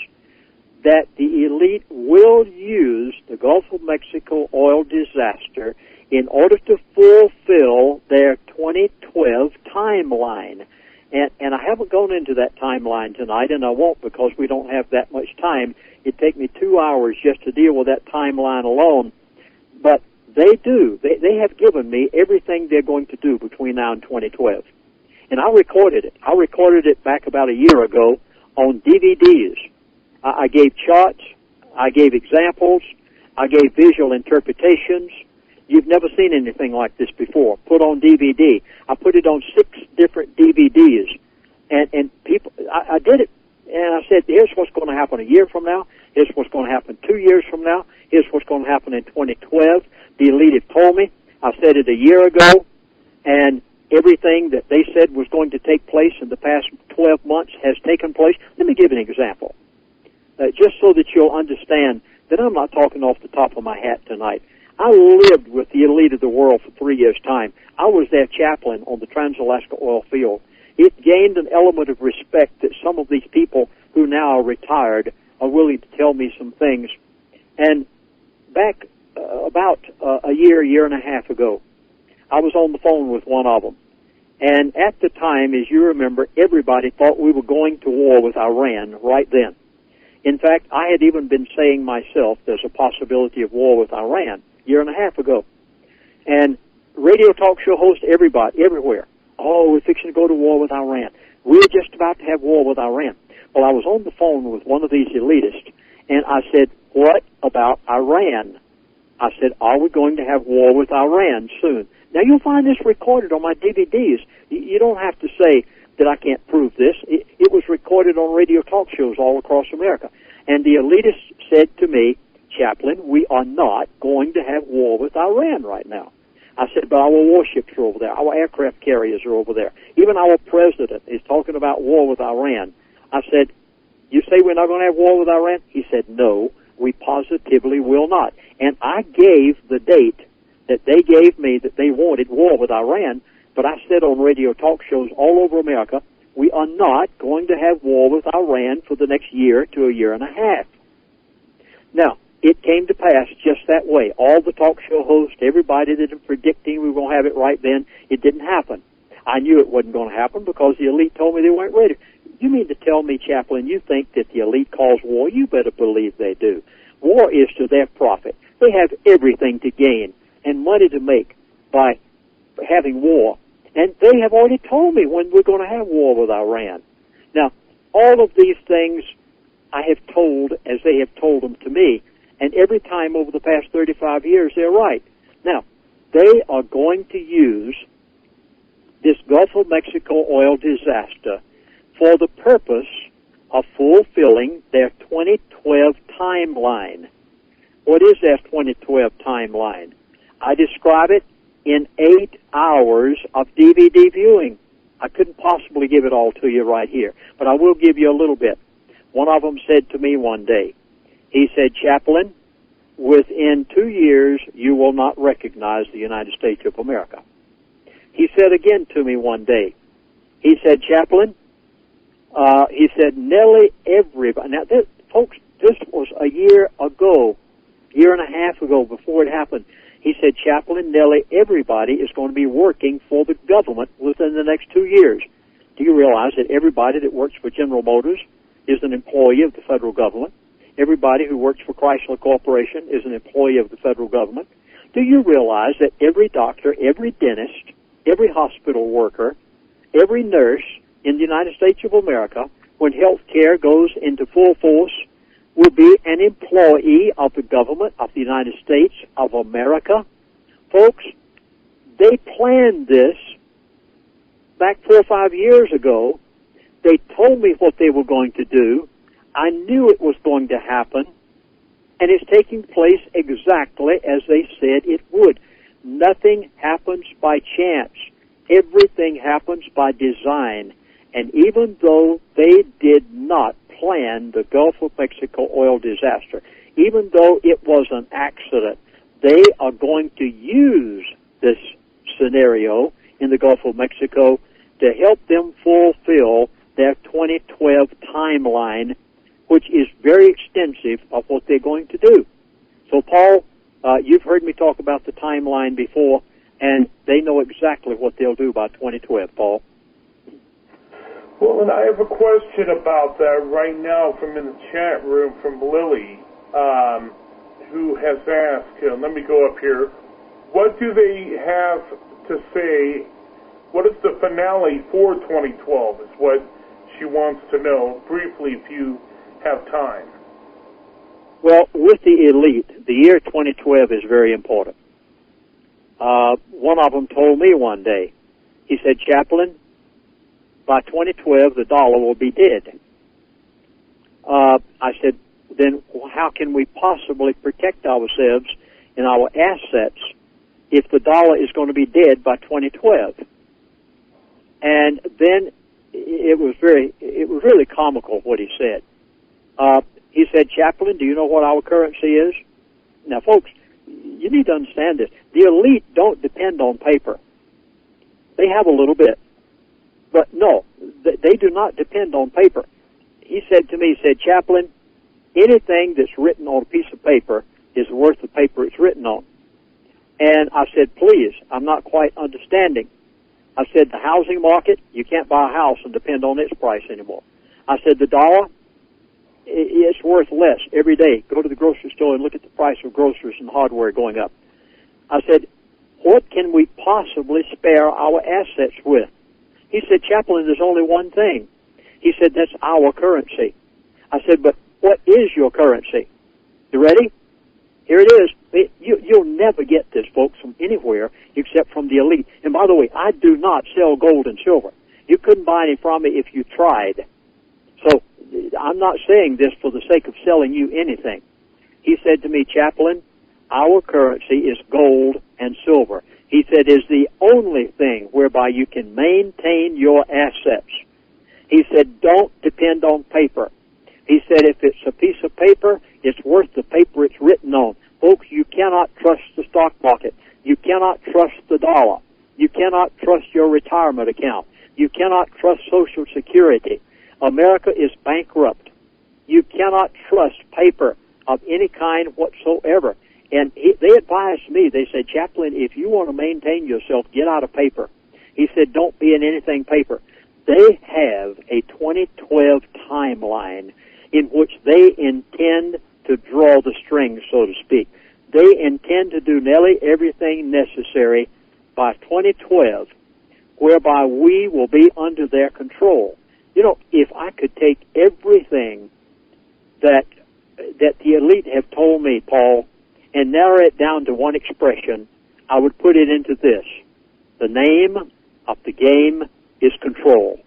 that the elite will use the Gulf of Mexico oil disaster in order to fulfill their 2012 timeline. And I haven't gone into that timeline tonight, and I won't because we don't have that much time. It'd take me 2 hours just to deal with that timeline alone. But they do. They have given me everything they're going to do between now and 2012. And I recorded it. I recorded it back about a year ago on DVDs. I gave charts. I gave examples. I gave visual interpretations. You've never seen anything like this before. Put on DVD. I put it on 6 different DVDs. And people, I did it, and I said, here's what's going to happen a year from now. Here's what's going to happen 2 years from now. Here's what's going to happen in 2012. The elite have told me. I said it a year ago, and everything that they said was going to take place in the past 12 months has taken place. Let me give an example, just so that you'll understand that I'm not talking off the top of my hat tonight. I lived with the elite of the world for 3 years' time. I was their chaplain on the Trans-Alaska oil field. It gained an element of respect that some of these people who now are retired are willing to tell me some things. And back about a year and a half ago, I was on the phone with one of them. And at the time, as you remember, everybody thought we were going to war with Iran right then. In fact, I had even been saying myself there's a possibility of war with Iran a year and a half ago. And radio talk show hosts, everybody, everywhere, oh, we're fixing to go to war with Iran. We're just about to have war with Iran. Well, I was on the phone with one of these elitists, and I said, what about Iran? I said, are we going to have war with Iran soon? Now, you'll find this recorded on my DVDs. You don't have to say that I can't prove this. It was recorded on radio talk shows all across America. And the elitists said to me, Chaplain, we are not going to have war with Iran right now. I said, but our warships are over there. Our aircraft carriers are over there. Even our president is talking about war with Iran. I said, you say we're not going to have war with Iran? He said, no, we positively will not. And I gave the date that they gave me that they wanted war with Iran, but I said on radio talk shows all over America, we are not going to have war with Iran for the next year to a year and a half. Now, it came to pass just that way. All the talk show hosts, everybody that was predicting we were going to have it right then, it didn't happen. I knew it wasn't going to happen because the elite told me they weren't ready. You mean to tell me, Chaplain, you think that the elite calls war? You better believe they do. War is to their profit. They have everything to gain and money to make by having war. And they have already told me when we're going to have war with Iran. Now, all of these things I have told as they have told them to me. And every time over the past 35 years, they're right. Now, they are going to use this Gulf of Mexico oil disaster for the purpose of fulfilling their 2012 timeline. What is their 2012 timeline? I describe it in 8 hours of DVD viewing. I couldn't possibly give it all to you right here, but I will give you a little bit. One of them said to me one day, he said, Chaplain, within 2 years, you will not recognize the United States of America. He said again to me one day, he said, Chaplain, he said, nearly everybody, now, folks, this was a year ago, year and a half ago before it happened. He said, Chaplain, nearly everybody is going to be working for the government within the next 2 years. Do you realize that everybody that works for General Motors is an employee of the federal government? Everybody who works for Chrysler Corporation is an employee of the federal government. Do you realize that every doctor, every dentist, every hospital worker, every nurse in the United States of America, when health care goes into full force, will be an employee of the government of the United States of America? Folks, they planned this back 4 or 5 years ago, they told me what they were going to do. I knew it was going to happen, and it's taking place exactly as they said it would. Nothing happens by chance. Everything happens by design. And even though they did not plan the Gulf of Mexico oil disaster, even though it was an accident, they are going to use this scenario in the Gulf of Mexico to help them fulfill their 2012 timeline, which is very extensive of what they're going to do. So, Paul, you've heard me talk about the timeline before, and they know exactly what they'll do by 2012, Paul. Well, and I have a question about that right now from in the chat room from Lily, who has asked, let me go up here, what do they have to say, what is the finale for 2012 is what she wants to know, briefly if you have time. Well, with the elite, the year 2012 is very important. One of them told me one day, he said, Chaplain, by 2012 the dollar will be dead. I said, then how can we possibly protect ourselves and our assets if the dollar is going to be dead by 2012? And then it was really comical what he said. He said, Chaplain, do you know what our currency is? Now, folks, you need to understand this. The elite don't depend on paper. They have a little bit. But no, they do not depend on paper. He said to me, Chaplain, anything that's written on a piece of paper is worth the paper it's written on. And I said, please, I'm not quite understanding. I said, the housing market, you can't buy a house and depend on its price anymore. I said, the dollar, it's worth less every day. Go to the grocery store and look at the price of groceries and hardware going up. I said, what can we possibly spare our assets with? He said, Chaplain, there's only one thing. He said, that's our currency. I said, but what is your currency? You ready? Here it is. You'll never get this, folks, from anywhere except from the elite. And by the way, I do not sell gold and silver. You couldn't buy any from me if you tried. So I'm not saying this for the sake of selling you anything. He said to me, Chaplain, our currency is gold and silver. He said, is the only thing whereby you can maintain your assets. He said, don't depend on paper. He said, if it's a piece of paper, it's worth the paper it's written on. Folks, you cannot trust the stock market. You cannot trust the dollar. You cannot trust your retirement account. You cannot trust Social Security. America is bankrupt. You cannot trust paper of any kind whatsoever. And they advised me, they said, Chaplain, if you want to maintain yourself, get out of paper. He said, don't be in anything paper. They have a 2012 timeline in which they intend to draw the strings, so to speak. They intend to do nearly everything necessary by 2012, whereby we will be under their control. You know, if I could take everything that the elite have told me, Paul, and narrow it down to one expression, I would put it into this. The name of the game is control.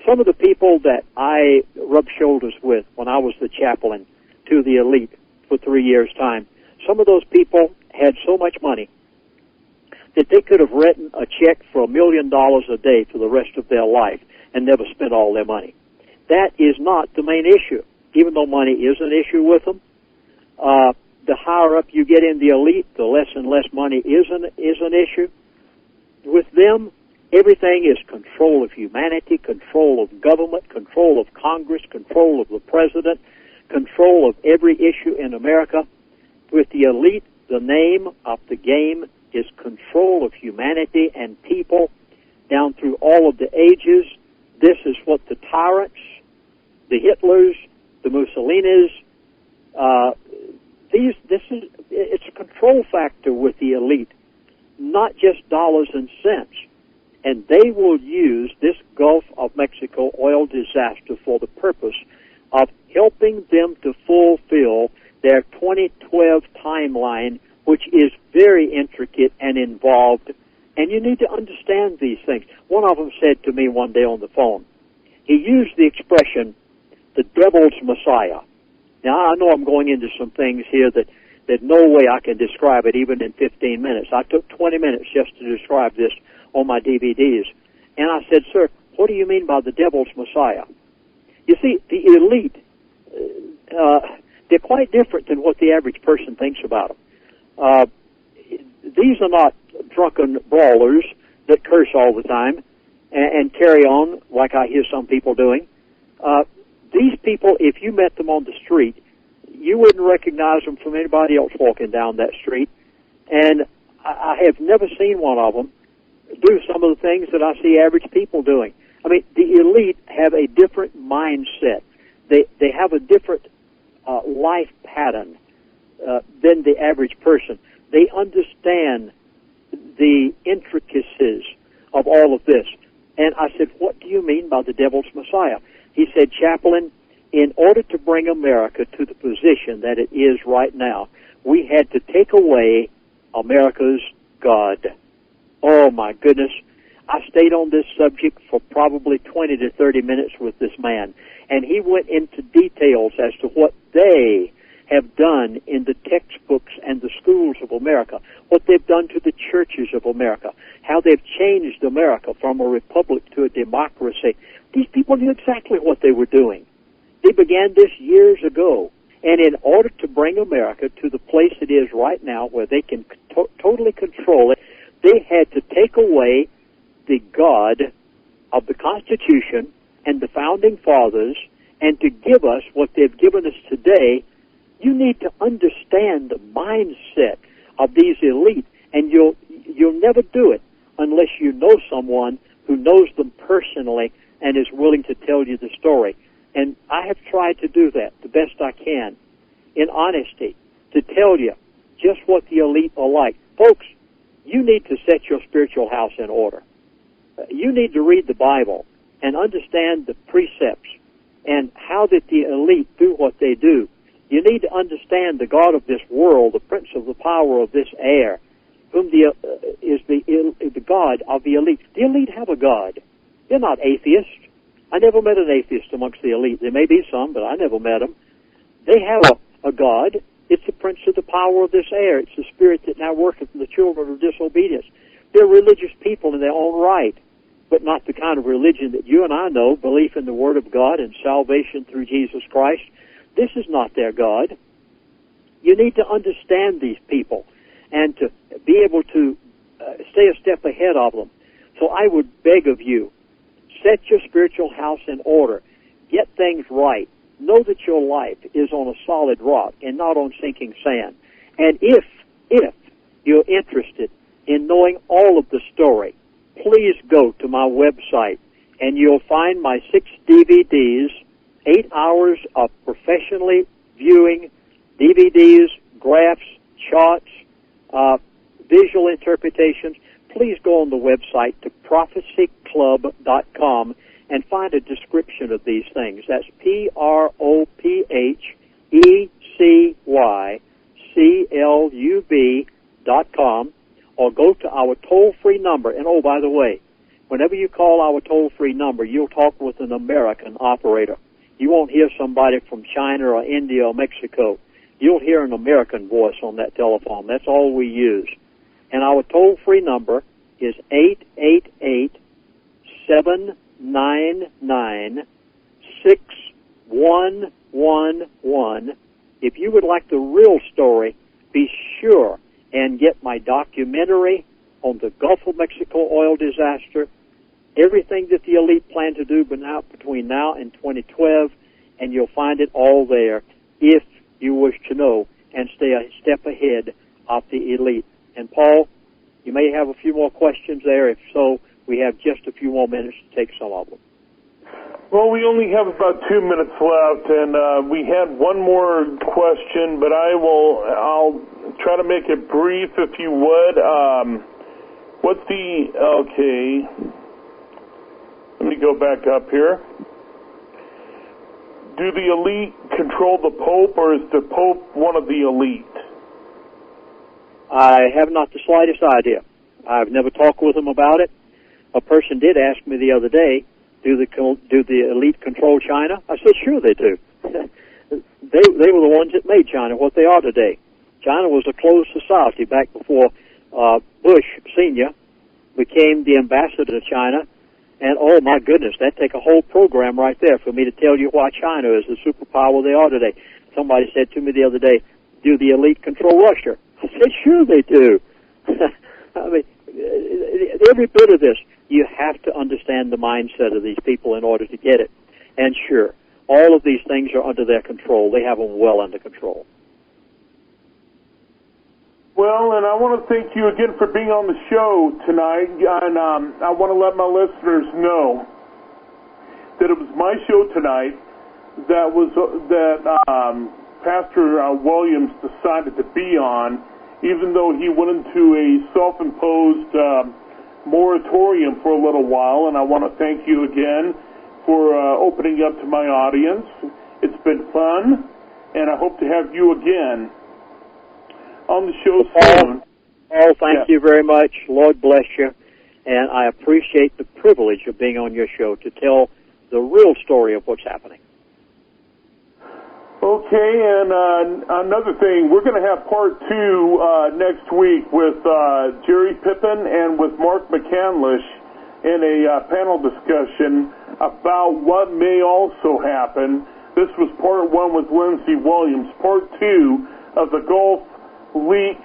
Some of the people that I rubbed shoulders with when I was the chaplain to the elite for 3 years' time, some of those people had so much money that they could have written a check for $1 million a day for the rest of their life and never spent all their money. That is not the main issue, even though money is an issue with them. The higher up you get in the elite, the less and less money is an issue. With them, everything is control of humanity, control of government, control of Congress, control of the president, control of every issue in America. With the elite, the name of the game is control of humanity and people down through all of the ages. This is what the tyrants, the Hitlers, the Mussolinis, it's a control factor with the elite, not just dollars and cents. And they will use this Gulf of Mexico oil disaster for the purpose of helping them to fulfill their 2012 timeline, which is very intricate and involved And you need to understand these things. One of them said to me one day on the phone, he used the expression, the devil's Messiah. Now, I know I'm going into some things here that no way I can describe it even in 15 minutes. I took 20 minutes just to describe this on my DVDs. And I said, sir, what do you mean by the devil's Messiah? You see, the elite, they're quite different than what the average person thinks about them. These are not drunken brawlers that curse all the time and carry on like I hear some people doing. These people, if you met them on the street, you wouldn't recognize them from anybody else walking down that street. And I have never seen one of them do some of the things that I see average people doing. I mean, the elite have a different mindset. They have a different life pattern than the average person. They understand the intricacies of all of this. And I said, what do you mean by the devil's Messiah? He said, Chaplain, in order to bring America to the position that it is right now, we had to take away America's God. Oh, my goodness. I stayed on this subject for probably 20 to 30 minutes with this man, and he went into details as to what they have done in the textbooks and the schools of America, what they've done to the churches of America, how they've changed America from a republic to a democracy. These people knew exactly what they were doing. They began this years ago. And in order to bring America to the place it is right now where they can totally control it, they had to take away the God of the Constitution and the Founding Fathers and to give us what they've given us today. You need to understand the mindset of these elites, and you'll never do it unless you know someone who knows them personally and is willing to tell you the story. And I have tried to do that the best I can, in honesty, to tell you just what the elite are like. Folks, you need to set your spiritual house in order. You need to read the Bible and understand the precepts and how that the elite do what they do. You need to understand the God of this world, the prince of the power of this air, whom is the God of the elite. The elite have a God. They're not atheists. I never met an atheist amongst the elite. There may be some, but I never met them. They have a God. It's the prince of the power of this air. It's the spirit that now worketh in the children of disobedience. They're religious people in their own right, but not the kind of religion that you and I know, belief in the Word of God and salvation through Jesus Christ. This is not their God. You need to understand these people and to be able to stay a step ahead of them. So I would beg of you, set your spiritual house in order. Get things right. Know that your life is on a solid rock and not on sinking sand. And if you're interested in knowing all of the story, please go to my website and you'll find my 6 DVDs, 8 hours of professionally viewing DVDs, graphs, charts, visual interpretations. Please go on the website to prophecyclub.com and find a description of these things. That's prophecyclub.com, or go to our toll-free number. And oh, by the way, whenever you call our toll-free number, you'll talk with an American operator. You won't hear somebody from China or India or Mexico. You'll hear an American voice on that telephone. That's all we use. And our toll-free number is 888-799-6111. If you would like the real story, be sure and get my documentary on the Gulf of Mexico oil disaster, everything that the elite plan to do between now and 2012, and you'll find it all there if you wish to know and stay a step ahead of the elite. And Paul, you may have a few more questions there. If so, we have just a few more minutes to take some of them. Well, we only have about 2 minutes left, and we had one more question, but I'll try to make it brief, if you would. Okay, let me go back up here. Do the elite control the Pope, or is the Pope one of the elite? I have not the slightest idea. I've never talked with them about it. A person did ask me the other day, do the elite control China? I said, sure they do. They were the ones that made China what they are today. China was a closed society back before Bush Sr. became the ambassador to China. And, oh, my goodness, that'd take a whole program right there for me to tell you why China is the superpower they are today. Somebody said to me the other day, do the elite control Russia? I said, sure they do. I mean, every bit of this, you have to understand the mindset of these people in order to get it. And sure, all of these things are under their control. They have them well under control. Well, and I want to thank you again for being on the show tonight, and I want to let my listeners know that it was my show tonight that Pastor Williams decided to be on, even though he went into a self-imposed moratorium for a little while, and I want to thank you again for opening up to my audience. It's been fun, and I hope to have you again on the show soon. Paul, thank you very much. Lord bless you. And I appreciate the privilege of being on your show to tell the real story of what's happening. Okay, and another thing, we're going to have part 2 next week with Jerry Pippin and with Mark McCandlish in a panel discussion about what may also happen. This was part 1 with Lindsey Williams. Part 2 of the Gulf Leak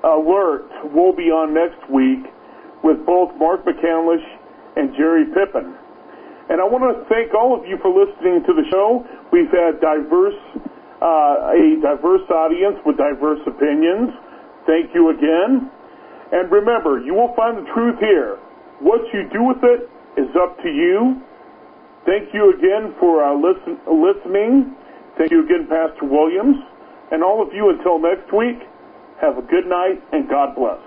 Alert will be on next week with both Mark McCandlish and Jerry Pippin. And I want to thank all of you for listening to the show. We've had a diverse audience with diverse opinions. Thank you again. And remember, you will find the truth here. What you do with it is up to you. Thank you again for listening. Thank you again, Pastor Williams. And all of you, until next week, have a good night, and God bless.